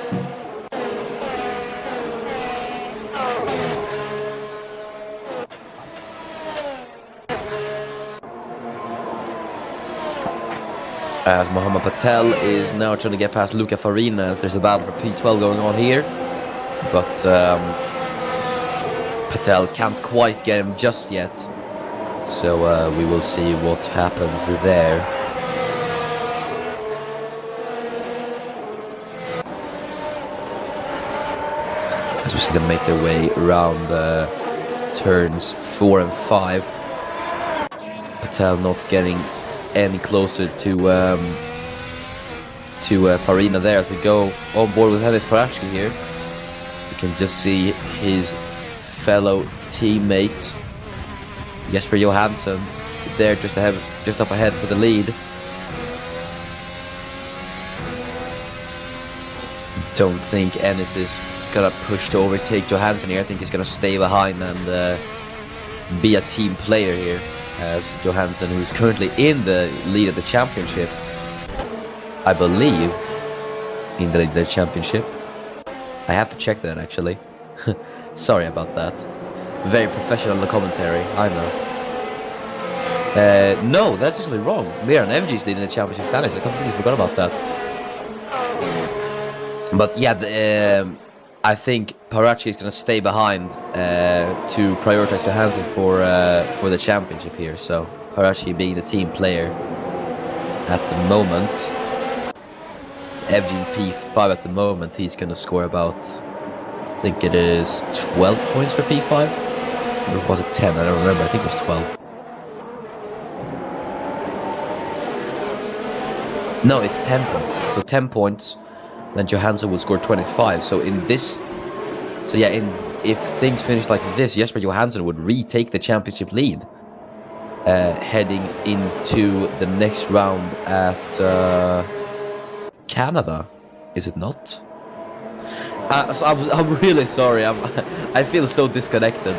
As Mohammed Patel is now trying to get past Luca Farina, as there's a battle for P12 going on here, but Patel can't quite get him just yet, so we will see what happens there. As we see them make their way around turns 4 and 5. Patel not getting any closer to Farina there. As we go on board with Enis Parachki here, you can just see his fellow teammate Jesper Johansson there just up ahead for the lead. Don't think Enis is gonna push to overtake Johansson here. I think he's gonna stay behind and be a team player here, as Johansson, who's currently in the lead of the championship, I believe, in the lead of the championship. I have to check that actually. Sorry about that. Very professional in the commentary, I know. No, that's actually wrong. Miran Evji's leading the championship standings. I completely forgot about that. But yeah, I think Parachki is going to stay behind to prioritize Johansson for the championship here. So Parachki being the team player at the moment. Evji in P5 at the moment. He's going to score about, I think it is 12 points for P5. Or was it 10? I don't remember. I think it was 12. No, it's 10 points. So 10 points. Then Johansson will score 25. So in this, so yeah, if things finish like this, Jesper Johansson would retake the championship lead, heading into the next round at Canada. Is it not? So I'm really sorry. I feel so disconnected.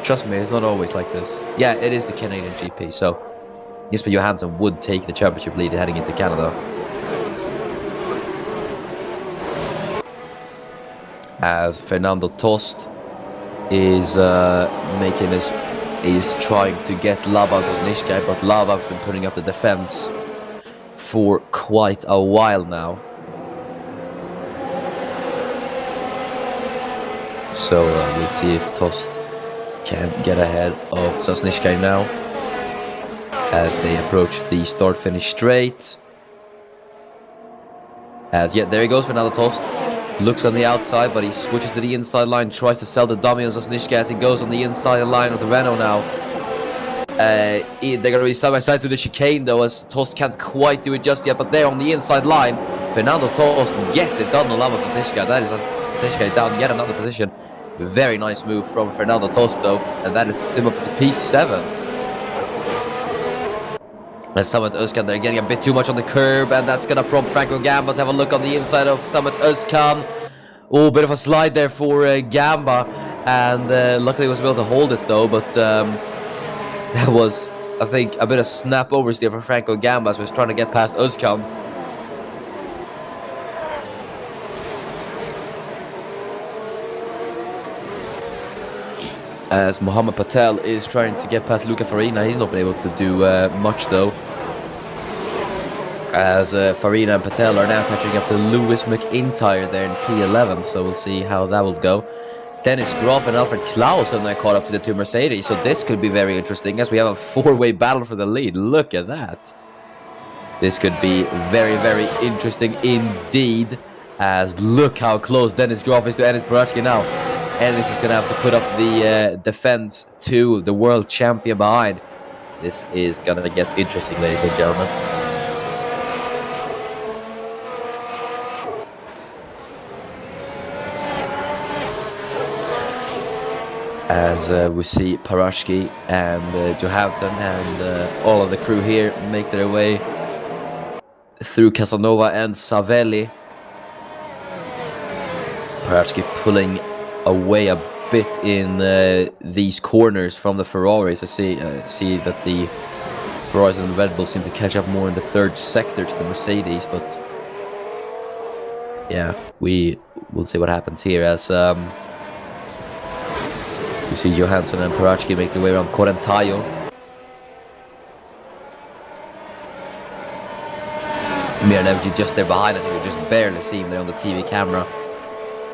Trust me, it's not always like this. Yeah, it is the Canadian GP, so Jesper Johansson would take the championship lead heading into Canada. As Fernando Tost is trying to get Labas Osnishkai, but Labas has been putting up the defense for quite a while now. So we'll see if Tost can get ahead of Sosnishkai now as they approach the start-finish straight. There he goes, Fernando Tost. Looks on the outside, but he switches to the inside line, tries to sell the dummy on Sosnishkai as he goes on the inside line of the Renault now. They're going to be side by side through the chicane though, as Tost can't quite do it just yet, but they're on the inside line. Fernando Tost gets it done on Labas Sosnishkai. That is Sosnishkai down yet another position. Very nice move from Fernando Tost though, and that is him up to P7. As Samet Özkan, they're getting a bit too much on the curb, and that's going to prompt Franco Gamba to have a look on the inside of Samet Özkan. Oh, bit of a slide there for Gamba, and luckily he was able to hold it though, but that was, I think, a bit of snap oversteer for Franco Gamba as he was trying to get past Özkan. As Mohamed Patel is trying to get past Luca Farina, he's not been able to do much though. As Farina and Patel are now catching up to Lewis McIntyre there in P11, so we'll see how that will go. Dennis Groff and Alfred Klaus have now caught up to the two Mercedes, so this could be very interesting as we have a four-way battle for the lead. Look at that. This could be very, very interesting indeed, as look how close Dennis Groff is to Enis Barashki now. Enis is going to have to put up the defense to the world champion behind. This is going to get interesting, ladies and gentlemen. As we see Parashki and Johansson and all of the crew here make their way through Casanova and Savelli. Parashki pulling away a bit in these corners from the Ferraris. I see that the Ferraris and the Red Bull seem to catch up more in the third sector to the Mercedes, but yeah, we will see what happens here as we see Johansson and Parashki make their way around Corentayo. Miranevski just there behind us. We just barely see him there on the TV camera.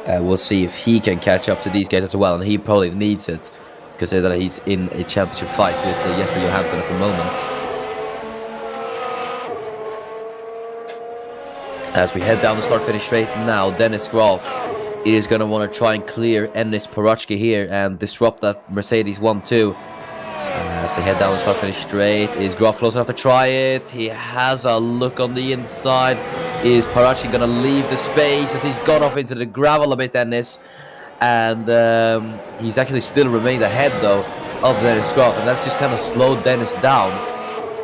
We'll see if he can catch up to these guys as well, and he probably needs it because he's in a championship fight with Jesper Johansson at the moment. As we head down the start-finish straight now, Dennis Groff is going to want to try and clear Enis Parashki here and disrupt that Mercedes 1-2. As they head down the start-finish straight, is Groff close enough to try it? He has a look on the inside. Is Parashki going to leave the space as he's gone off into the gravel a bit, Enis? And he's actually still remained ahead though of Dennis Groff, and that's just kind of slowed Dennis down.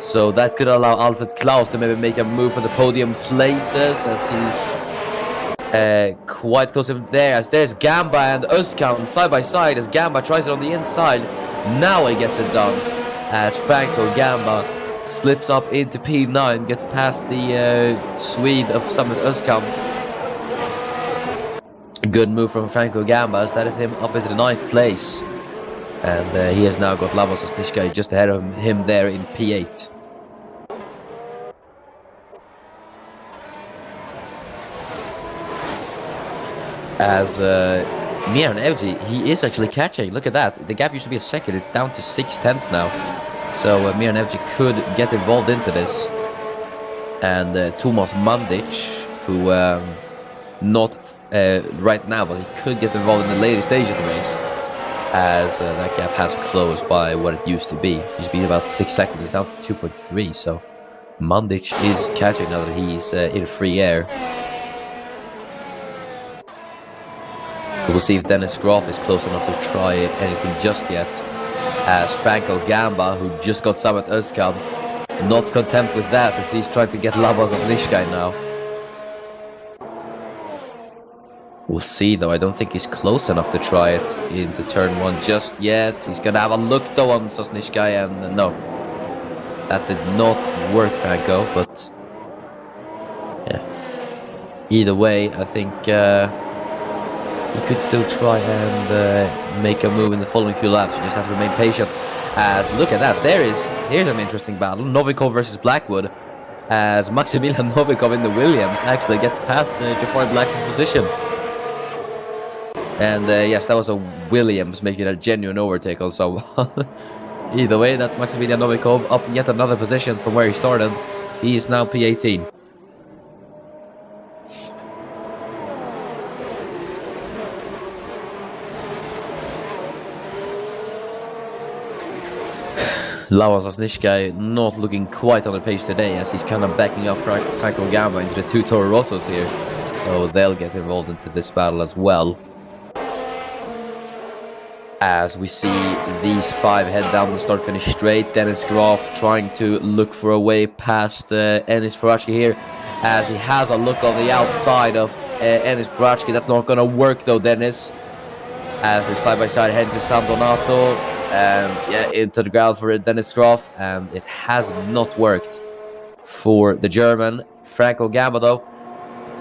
So that could allow Alfred Klaus to maybe make a move for the podium places as he's quite close to him there. As there's Gamba and Özkan side by side as Gamba tries it on the inside. Now he gets it done as Franco Gamba slips up into P9, gets past the Swede of Samet Özkan. Good move from Franco Gamba as that is him up into the 9th place. And he has now got Labas Osnishkai just ahead of him there in P8. As Miran Evji, he is actually catching. Look at that. The gap used to be a second. It's down to 6/10 now. So Miran Evji could get involved into this. And Tomas Mandic, who not right now, but he could get involved in the later stage of the race. As that gap has closed by what it used to be. It used to be about 6 seconds. It's down to 2.3. So Mandic is catching now that he's in free air. We'll see if Dennis Groff is close enough to try anything just yet. As Franco Gamba, who just got Samet Özkan, not content with that as he's trying to get Labas Osnishkai now. We'll see, though. I don't think he's close enough to try it into turn 1 just yet. He's going to have a look, though, on Sosnishkai, and no. That did not work, Franco, but... yeah. Either way, I think he could still try and make a move in the following few laps. He just has to remain patient. As, look at that, here's an interesting battle. Novikov versus Blackwood. As Maximilian Novikov in the Williams actually gets past Jafar Blackwood's position. And yes, that was a Williams making a genuine overtake on someone. Either way, that's Maximilian Novikov up in yet another position from where he started. He is now P18. Lawan Sosnishkai not looking quite on the pace today, as he's kind of backing up Franco Gamba into the two Toro Rossos here. So they'll get involved into this battle as well. As we see these 5 head down the start-finish straight. Dennis Graf trying to look for a way past Enis Parachki here, as he has a look on the outside of Enis Parachki. That's not going to work, though, Dennis. As they're side-by-side heading to San Donato. Yeah, into the ground for Dennis Graf, and it has not worked for the German. Franco Gamba, though,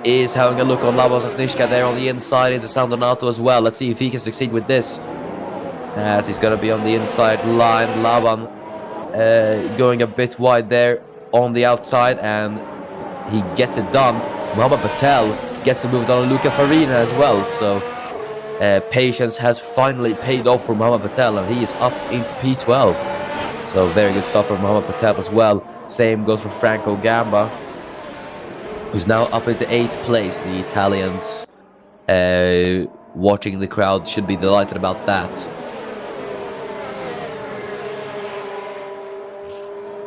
is having a look on Laban Sosnishka there on the inside into San Donato as well. Let's see if he can succeed with this, as he's going to be on the inside line. Laban going a bit wide there on the outside, and he gets it done. Mohamed Patel gets to move down on Luca Farina as well, so patience has finally paid off for Mohamed Patel, and he is up into P12. So very good stuff from Mohamed Patel as well. Same goes for Franco Gamba, who's now up into 8th place. The Italians watching the crowd should be delighted about that.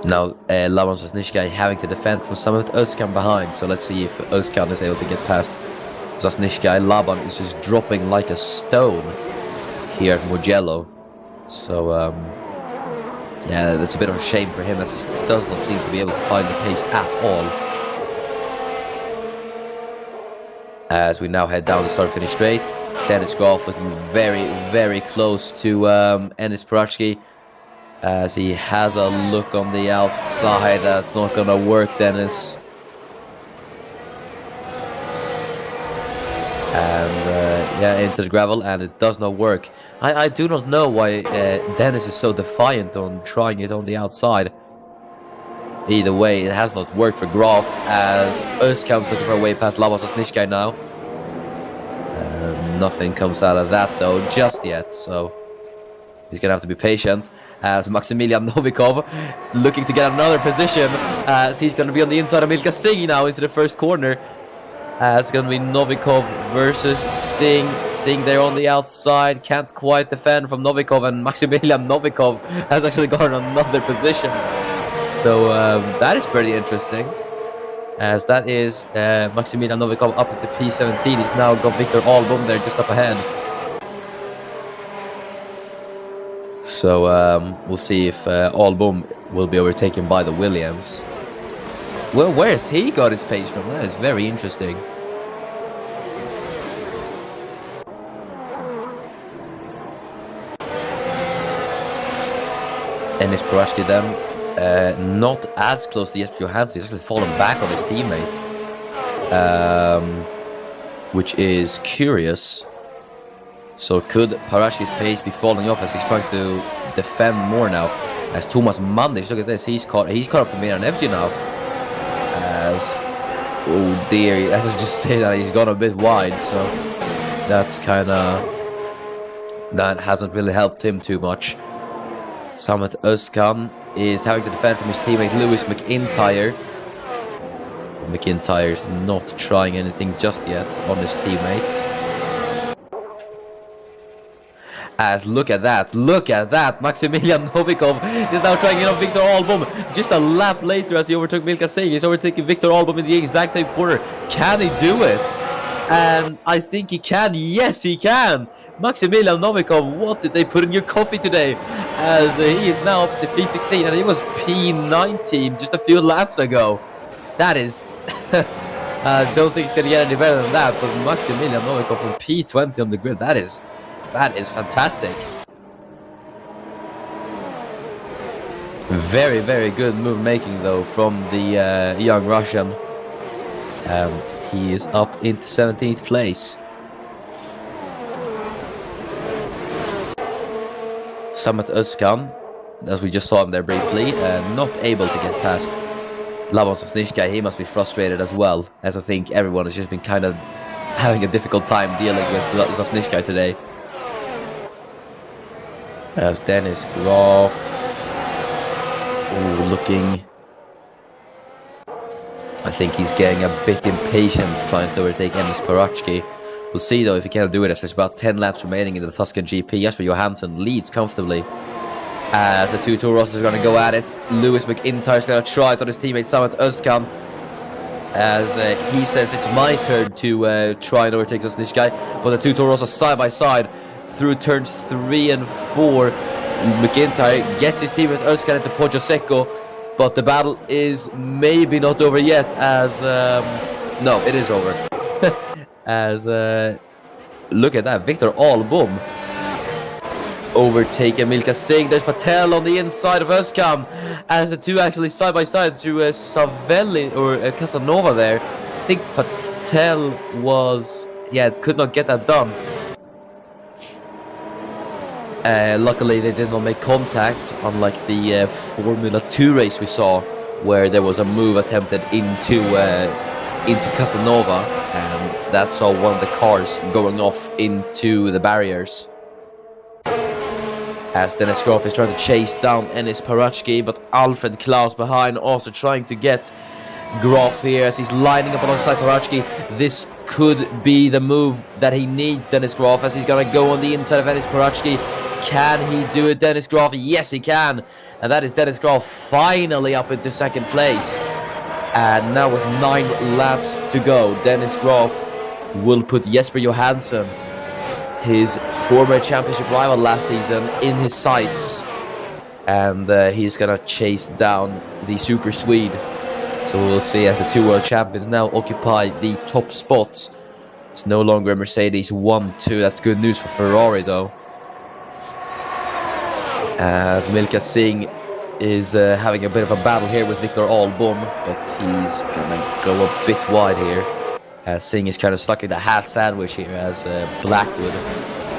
Now Laban Sosnishka having to defend from Samet Özkan behind. So let's see if Özkan is able to get past Sosnishka. Laban is just dropping like a stone here at Mugello. So yeah, that's a bit of a shame for him, as he does not seem to be able to find the pace at all. As we now head down the start-finish straight. Dennis Graf looking very, very close to Enis Parachki, as he has a look on the outside. That's not gonna work, Dennis. And yeah, into the gravel, and it does not work. I do not know why Dennis is so defiant on trying it on the outside. Either way, it has not worked for Graf, as Özkan's looking for a way past Laban Sosnishka now. Nothing comes out of that, though, just yet, so he's gonna have to be patient. As Maximilian Novikov looking to get another position, as he's gonna be on the inside of Milka Singh now into the first corner. It's going to be Novikov versus Singh. Singh there on the outside. Can't quite defend from Novikov. And Maximilian Novikov has actually gotten another position. So that is pretty interesting. As that is Maximilian Novikov up into P17. He's now got Victor Albom there just up ahead. So we'll see if Albom will be overtaken by the Williams. Well, where's he got his pace from? That is very interesting. Enis Parachki then, not as close to Jesper Johansson. He's actually fallen back on his teammate, which is curious. So could Parachki's pace be falling off as he's trying to defend more now? As Thomas Mandic, look at this, he's caught up to Miran Evji now. As, oh dear, let's just say that he's gone a bit wide, so that's that hasn't really helped him too much. Samet Özkan is having to defend from his teammate Lewis McIntyre. McIntyre's not trying anything just yet on his teammate. As look at that, Maximilian Novikov is now trying it on Victor Albom. Just a lap later, as he overtook Milka Singh, he's overtaking Victor Albom in the exact same quarter. Can he do it? And I think he can. Yes, he can. Maximilian Novikov, what did they put in your coffee today? As he is now up to P16, and he was P19 just a few laps ago. That is Don't think it's gonna get any better than that. But Maximilian Novikov from P20 on the grid. That is fantastic. Very, very good move making though from the young Russian. He is up into 17th place. Assetto Tuscan, as we just saw him there briefly, not able to get past Zasnishka. He must be frustrated as well, as I think everyone has just been kind of having a difficult time dealing with Zasnishka today. As Dennis Graf, looking, I think he's getting a bit impatient trying to overtake Enis Parachki. We'll see though if he can do it, as there's about 10 laps remaining in the Tuscan GP. Jesper Johansson leads comfortably as the two Toro Rossos are going to go at it. Lewis McIntyre is going to try it on his teammate Samet Özkan, as he says it's my turn to try and overtake Zasnishka. But the two Toro Rossos side by side through turns 3 and 4. McIntyre gets his teammate Özkan into Poggio Secco, but the battle is maybe not over yet, as no, it is over. As look at that, Victor Albom overtaken Milka Singh. There's Patel on the inside of Özkan, as the two actually side by side through Savelli or Casanova there. I think Patel was, could not get that done. Luckily they did not make contact, unlike the Formula 2 race we saw, where there was a move attempted into Casanova, and that saw one of the cars going off into the barriers. As Dennis Graf is trying to chase down Enis Parachki, but Alfred Klaus behind also trying to get Graf here as he's lining up alongside Parachki. This could be the move that he needs, Dennis Graf, as he's going to go on the inside of Enis Parachki. Can he do it, Dennis Graf? Yes, he can. And that is Dennis Graf finally up into 2nd place. And now with 9 laps to go, Dennis Graf will put Jesper Johansson, his former championship rival last season, in his sights. And he's going to chase down the Super Swede. So we'll see as the 2 world champions now occupy the top spots. It's no longer a Mercedes 1-2. That's good news for Ferrari though. As Milka Singh is having a bit of a battle here with Victor Albom, but he's gonna go a bit wide here. Singh is kind of stuck in the Haas sandwich here, as Blackwood,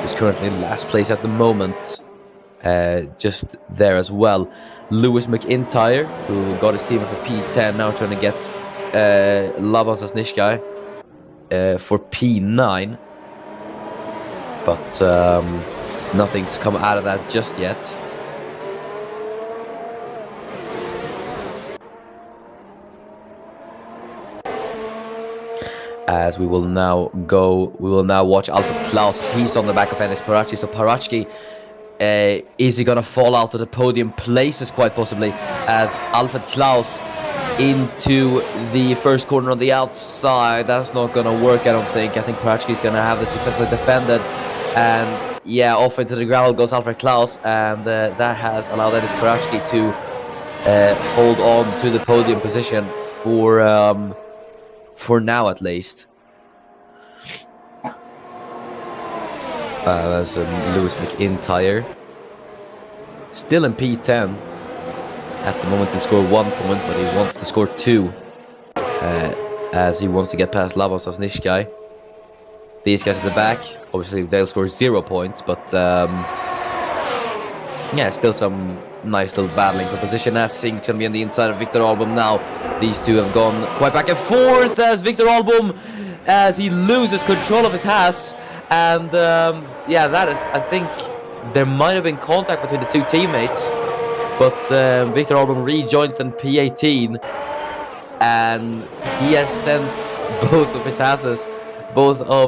who's currently in last place at the moment, just there as well. Lewis McIntyre, who got his team for P10, now trying to get Laban Zasnishka for P9, but nothing's come out of that just yet. As we will now watch Alfred Klaus as he's on the back of Enis Parachki. So Parachki, is he gonna fall out of the podium places? Quite possibly, as Alfred Klaus into the first corner on the outside. That's not gonna work, I don't think. I think Parachki is gonna have this successfully defended, and off into the gravel goes Alfred Klaus, and that has allowed Enis Parachki to hold on to the podium position for now at least. That's Lewis McIntyre, still in P10 at the moment. He scored 1 point, but he wants to score 2, as he wants to get past Laban Zasnishka. These guys at the back, obviously they'll score 0 points, but still some nice little battling for position, as Singh can be on the inside of Victor Albom now. These two have gone quite back and forth, as Victor Albom, as he loses control of his Haas, and that is, I think there might have been contact between the two teammates, but Victor Albom rejoins in P18, and he has sent both of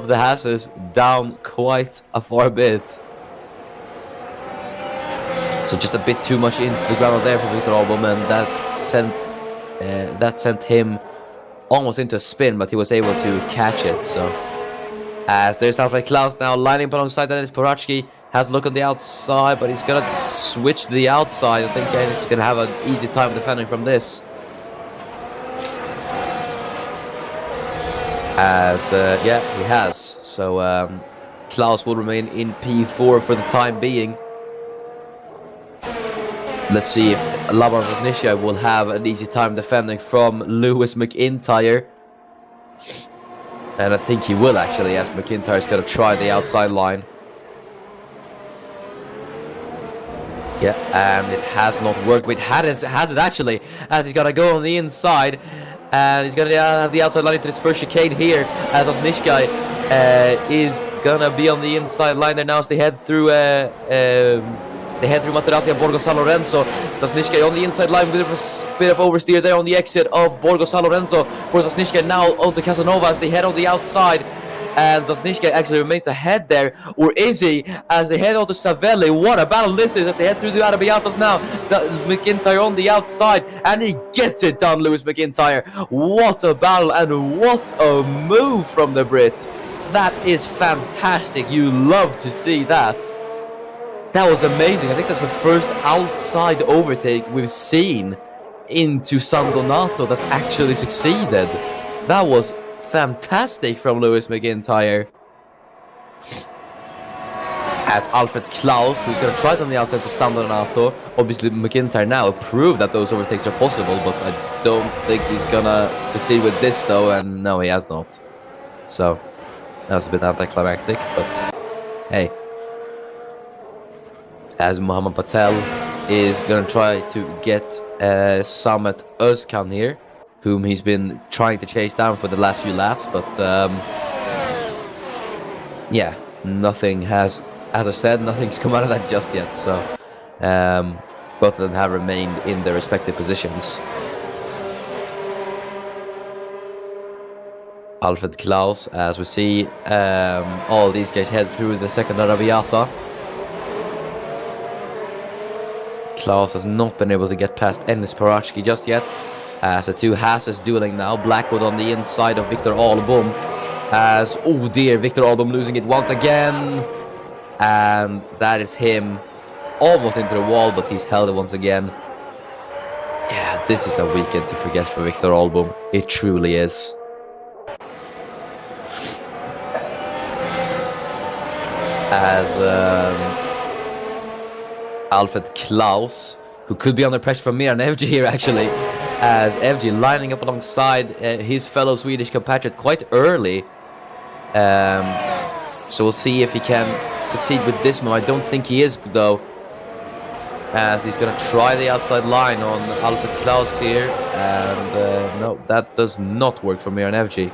the Hasses down quite a far bit. So just a bit too much into the ground there for Victor Albom, and that sent him almost into a spin, but he was able to catch it. So as there's Alfred Klaus now lining up alongside Enis Parachki, has a look on the outside, but he's gonna switch to the outside. I think Enis is gonna have an easy time defending from this. As yeah, he has. So Klaus will remain in P4 for the time being. Let's see if Laban Zasnishka will have an easy time defending from Lewis McIntyre. And I think he will actually, as McIntyre's going to try the outside line. Yeah, and it has not worked. But has it actually, as he's going to go on the inside. And he's going to have the outside line into his first chicane here. As Zasnishka is going to be on the inside line there now as they head through... They head through Materazzi and Borgo San Lorenzo. Zasnishka on the inside line with a bit of oversteer there on the exit of Borgo San Lorenzo for Zasnishka now onto Casanova as they head on the outside. And Zasnishka actually remains ahead there. Or is he? As they head on to Savelli. What a battle this is as they head through the Arabiatas now. McIntyre on the outside. And he gets it done, Lewis McIntyre. What a battle and what a move from the Brit. That is fantastic. You love to see that. That was amazing. I think that's the first outside overtake we've seen into San Donato that actually succeeded. That was fantastic from Lewis McIntyre. As Alfred Klaus, who's going to try it on the outside to San Donato. Obviously, McIntyre now proved that those overtakes are possible, but I don't think he's going to succeed with this, though, and no, he has not. So, that was a bit anticlimactic, but hey. As Mohamed Patel is going to try to get Samet Özkan here, whom he's been trying to chase down for the last few laps, but yeah, nothing has, as I said, nothing's come out of that just yet, so both of them have remained in their respective positions. Alfred Klaus, as we see, all these guys head through the second Arrabbiata. Klaus has not been able to get past Enis Parachki just yet. As the two Hasses dueling now. Blackwood on the inside of Victor Albom. As, oh dear, Victor Albom losing it once again. And that is him almost into the wall, but he's held it once again. Yeah, this is a weekend to forget for Victor Albom. It truly is. As Alfred Klaus, who could be under pressure from Miran Evji here actually, as Evji lining up alongside his fellow Swedish compatriot quite early. So we'll see if he can succeed with this move. I don't think he is, though, as he's going to try the outside line on Alfred Klaus here, and no, that does not work for Miran Evji.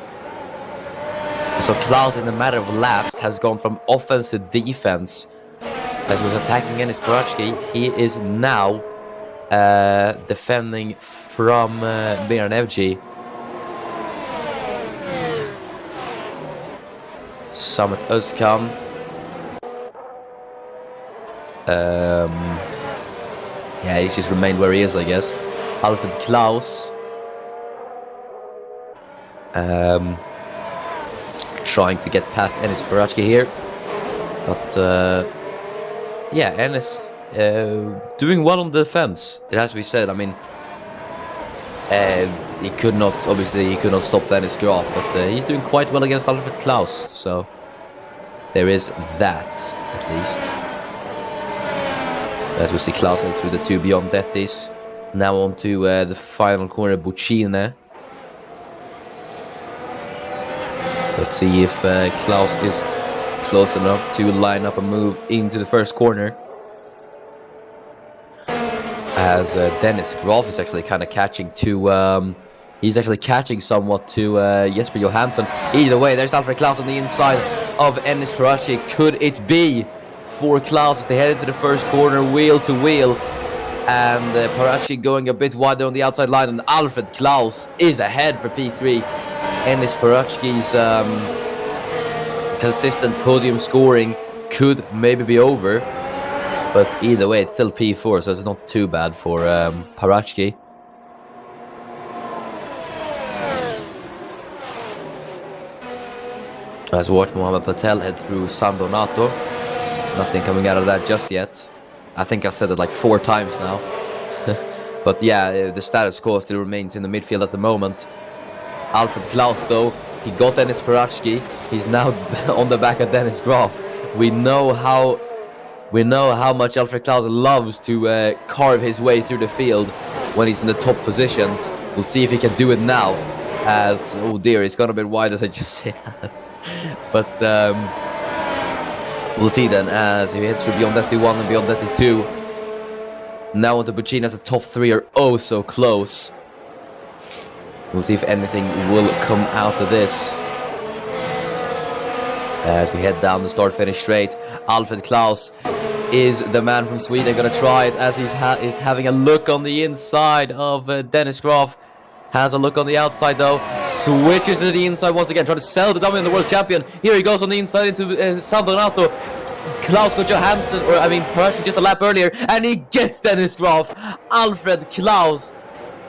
So Klaus, in a matter of laps, has gone from offense to defense. As he was attacking Enis Parachki, he is now defending from Miran Evji. Samet Özkan. Yeah, he's just remained where he is, I guess. Alfred Klaus. Trying to get past Enis Parachki here. But yeah, Enis doing well on the defense. It has to be said. I mean, he could not stop Dennis Graf, but he's doing quite well against Alfred Klaus. So there is that, at least. As we see Klaus through the two Biondettis. Now on to the final corner, Buccine. Let's see if Klaus is close enough to line up a move into the first corner. As Dennis Graf is actually kind of catching to... he's actually catching somewhat to Jesper Johansson. Either way, there's Alfred Klaus on the inside of Enis Parachki. Could it be for Klaus as they head into the first corner, wheel to wheel? And Parachki going a bit wider on the outside line, and Alfred Klaus is ahead for P3. Enis Parachki's consistent podium scoring could maybe be over, but either way, it's still P4, so it's not too bad for Parachki. As we watch Mohamed Patel head through San Donato, nothing coming out of that just yet. I think I've said it like 4 times now. But yeah, the status quo still remains in the midfield at the moment. Alfred Klaus, though, He got Dennis Paratsky. He's now on the back of Dennis Graf. We know how much Alfred Klaus loves to carve his way through the field when he's in the top positions. We'll see if he can do it now. As, oh dear, it's gone a bit wide as I just said that. But we'll see then as he hits through Biondetti 1 and Biondetti 2. Now onto Buccini as the top 3 are oh so close. We'll see if anything will come out of this. As we head down the start-finish straight, Alfred Klaus is the man from Sweden going to try it as he's having a look on the inside of Dennis Graf. Has a look on the outside though, switches to the inside once again, trying to sell the dummy in the world champion. Here he goes on the inside into San Donato. Klaus got Johansson, or I mean Paratsky just a lap earlier, and he gets Dennis Graf. Alfred Klaus.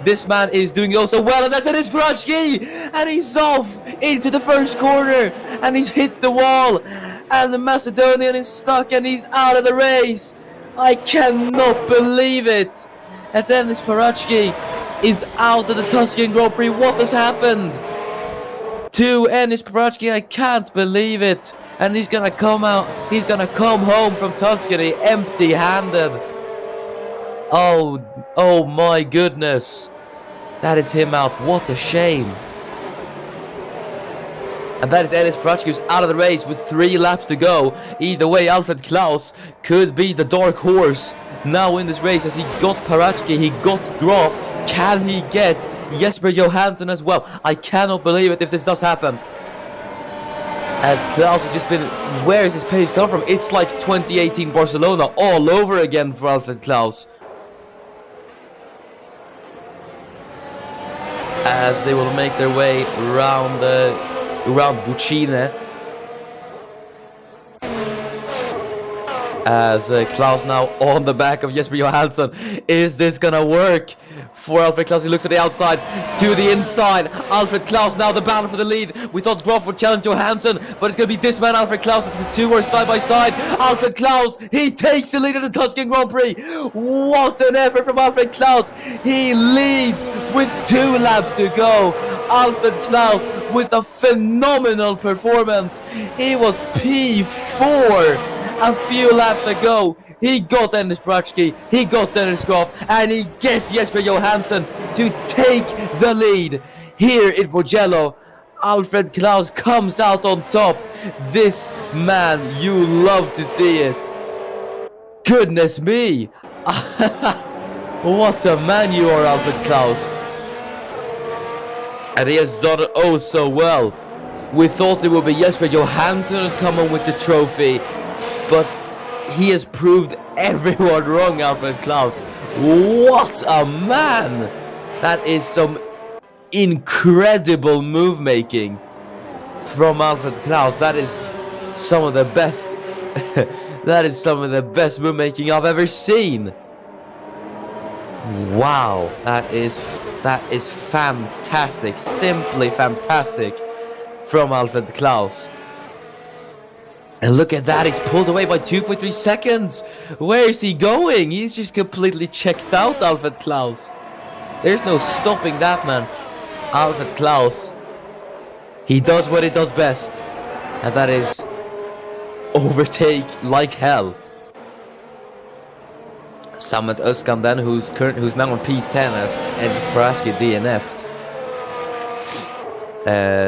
This man is doing oh so well, and that's Dennis Paratsky! And he's off into the first corner, and he's hit the wall. And the Macedonian is stuck, and he's out of the race. I cannot believe it. As Dennis Paratsky is out of the Tuscan Grand Prix. What has happened to Dennis Paratsky? I can't believe it. And he's gonna come out. He's gonna come home from Tuscany empty-handed. Oh my goodness. That is him out. What a shame. And that is Dennis Paratsky, who's out of the race with 3 laps to go. Either way, Alfred Klaus could be the dark horse now in this race, as he got Paratsky, he got Graf. Can he get Jesper Johansson as well? I cannot believe it if this does happen. As Klaus has just been... Where is his pace come from? It's like 2018 Barcelona all over again for Alfred Klaus. As they will make their way around Buccini. As Klaus now on the back of Jesper Johansson. Is this gonna work for Alfred Klaus? He looks at the outside to the inside. Alfred Klaus now the battle for the lead. We thought Graf would challenge Johansson, but it's gonna be this man, Alfred Klaus. The 2 are side by side. Alfred Klaus, he takes the lead of the Tuscan Grand Prix. What an effort from Alfred Klaus. He leads with 2 laps to go. Alfred Klaus with a phenomenal performance. He was P4 a few laps ago. He got Dennis Paratsky, he got Dennis Graf, and he gets Jesper Johansson to take the lead here in Mugello. Alfred Klaus comes out on top. This man, you love to see it. Goodness me. What a man you are, Alfred Klaus. And he has done it oh so well. We thought it would be Jesper Johansson who'd come on with the trophy, but he has proved everyone wrong, Alfred Klaus. What a man! That is some incredible move making from Alfred Klaus. That is some of the best. That is some of the best move making I've ever seen. Wow, that is fantastic, simply fantastic from Alfred Klaus. And look at that, he's pulled away by 2.3 seconds. Where is he going? He's just completely checked out, Alfred Klaus. There's no stopping that man. Alfred Klaus, he does what he does best, and that is overtake like hell. Samet Özkan then, who's now on P10 as Dennis Paratsky DNF'd.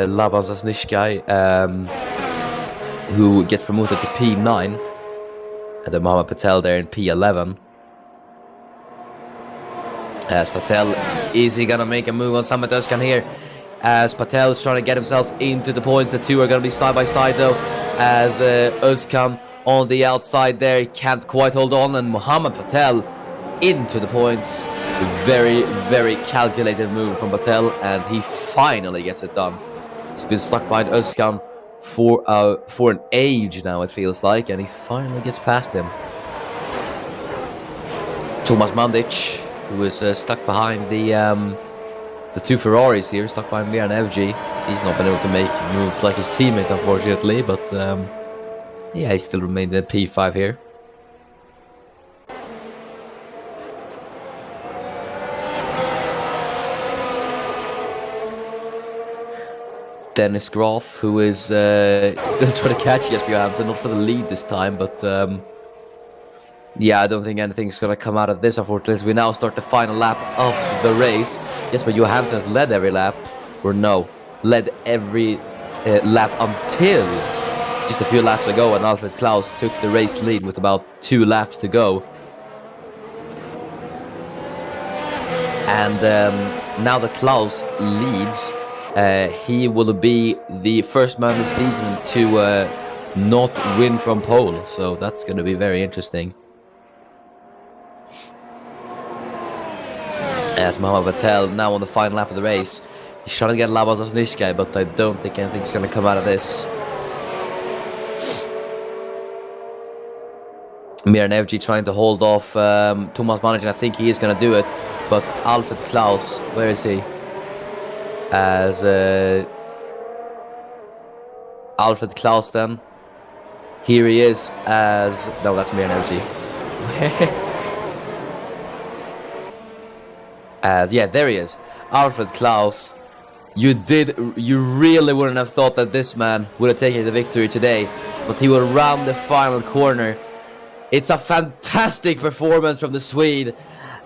Laban Zasnishkai, who gets promoted to P9, and then Mohamed Patel there in P11. As Patel, is he gonna make a move on Samet Özkan here? As Patel is trying to get himself into the points. The 2 are gonna be side by side though, as Özkan on the outside there, he can't quite hold on, and Mohamed Patel into the points. Very, very calculated move from Patel, and he finally gets it done. He's been stuck behind Özkan for an age now, it feels like, and he finally gets past him. Tomas Mandic, who is stuck behind the 2 Ferraris here, stuck behind Miran Evji. He's not been able to make moves like his teammate, unfortunately, but yeah, he still remained in P5 here. Dennis Graf, who is still trying to catch Jesper Johansson, not for the lead this time, but yeah, I don't think anything's going to come out of this, unfortunately. As we now start the final lap of the race. Jesper Johansson has led every lap, or no, led every lap until just a few laps ago, and Alfred Klaus took the race lead with about 2 laps to go. And now that Klaus leads, he will be the first man this season to not win from pole. So that's going to be very interesting. As Mohamed Patel now on the final lap of the race. He's trying to get Labas Osnishkai, but I don't think anything's going to come out of this. Miranevci trying to hold off Thomas Mannichen. I think he is going to do it. But Alfred Klaus, where is he? As Alfred Klaus then. Here he is as... No, that's Miranevci. As, yeah, there he is. Alfred Klaus. You really wouldn't have thought that this man would have taken the victory today. But he will round the final corner. It's a fantastic performance from the Swede,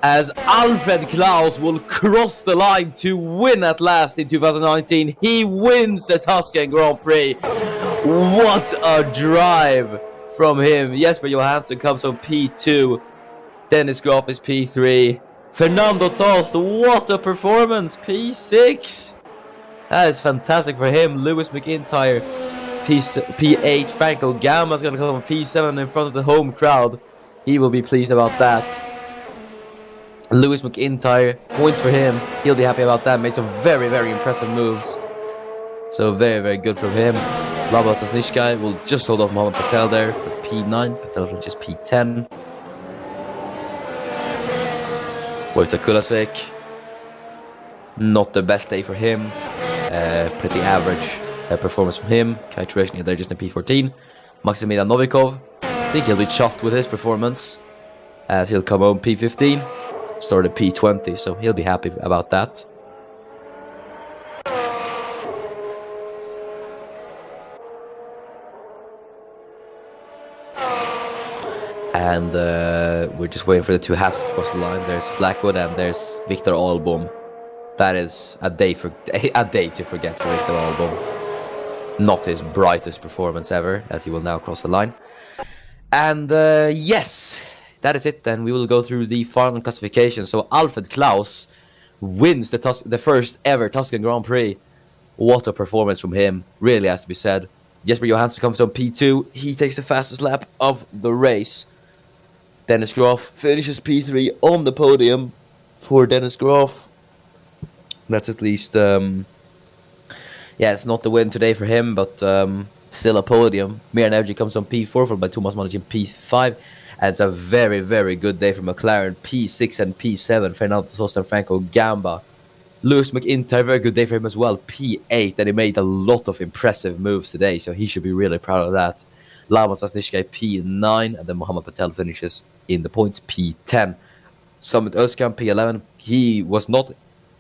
as Alfred Klaus will cross the line to win at last in 2019. He wins the Tuscan Grand Prix. What a drive from him. Jesper Johansson comes on P2. Dennis Graf is P3. Fernando Tost, what a performance. P6. That is fantastic for him. Lewis McIntyre, P8. Franco Gamma's going to come on P7 in front of the home crowd. He will be pleased about that. Lewis McIntyre, points for him. He'll be happy about that. Made some very, very impressive moves. So very, very good from him. Labas Osnishkai will just hold off Mohamed Patel there for P9. Patel for just P10. Wojtek Kulasek. Not the best day for him. Pretty average performance from him. Kai Tereshny there just in P14. Maximilian Novikov. I think he'll be chuffed with his performance, as he'll come home P15. Started P20, so he'll be happy about that. And we're just waiting for the 2 Hasses to cross the line. There's Blackwood and there's Victor Albom. That is a day to forget for Victor Albom. Not his brightest performance ever, as he will now cross the line. And yes, that is it then. We will go through the final classification. So Alfred Klaus wins the first ever Tuscan Grand Prix. What a performance from him, really has to be said. Jesper Johansson comes on P2. He takes the fastest lap of the race. Dennis Graf finishes P3 on the podium for Dennis Graf. That's at least, yeah, it's not the win today for him, but still a podium. Miranevci comes on P4, followed by Thomas Mannichen P5. And it's a very, very good day for McLaren. P6 and P7, Fernando Tost and Franco Gamba. Lewis McIntyre, very good day for him as well. P8, and he made a lot of impressive moves today, so he should be really proud of that. Labas Osnishkai P9, and then Mohamed Patel finishes in the points P10. Summit Özkan P11. He was not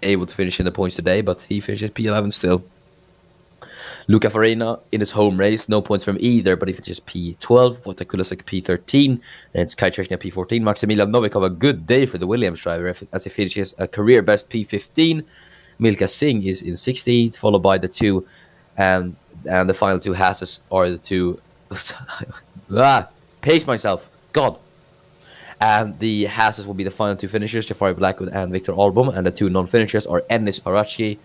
able to finish in the points today, but he finishes P11 still. Luca Farina in his home race, no points from either, but he finishes P12. Wojtek Kulasek P13, and it's Kai Tereshny at P14. Maximilian Novikov, a good day for the Williams driver, as he finishes a career best P15. Milka Singh is in 16th, followed by the 2, and the final 2 Hasses are the 2. Pace myself, God. And the Hasses will be the final 2 finishers, Jafari Blackwood and Victor Albom, and the 2 non-finishers are Ennis Paratsky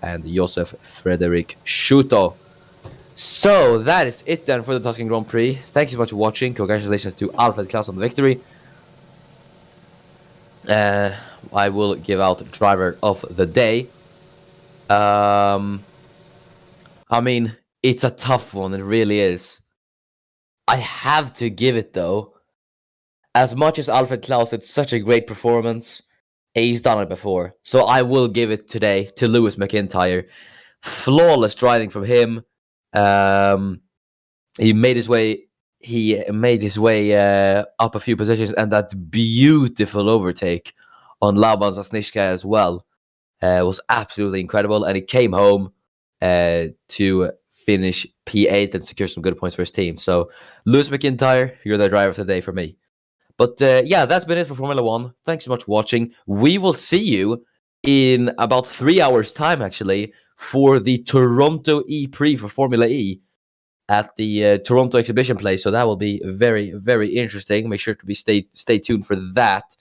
and Josef Frederick Schuto. So that is it then for the Tuscan Grand Prix. Thank you so much for watching. Congratulations to Alfred Klaus on the victory. I will give out driver of the day. I mean, it's a tough one. It really is. I have to give it though. As much as Alfred Klaus did such a great performance, he's done it before. So I will give it today to Lewis McIntyre. Flawless driving from him. He made his way up a few positions, and that beautiful overtake on Laban Zasnishka as well was absolutely incredible. And he came home to finish P8 and secure some good points for his team. So, Lewis McIntyre, you're the driver of the day for me. But yeah, that's been it for Formula One. Thanks so much for watching. We will see you in about 3 hours' time, actually, for the Toronto Prix for Formula E at the Toronto Exhibition Place. So that will be very, very interesting. Make sure to stay tuned for that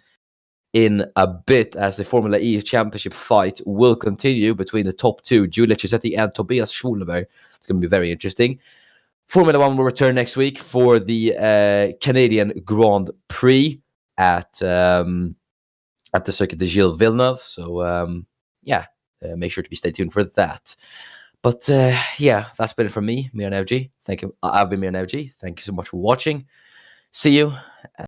in a bit, as the Formula E Championship fight will continue between the top two, Giulia Cisetti and Tobias Schulneberg. It's going to be very interesting. Formula One will return next week for the Canadian Grand Prix at the Circuit de Gilles Villeneuve. So make sure to stay tuned for that. But yeah, that's been it from me, Miran FG. Thank you. I've been Miran FG. Thank you so much for watching. See you.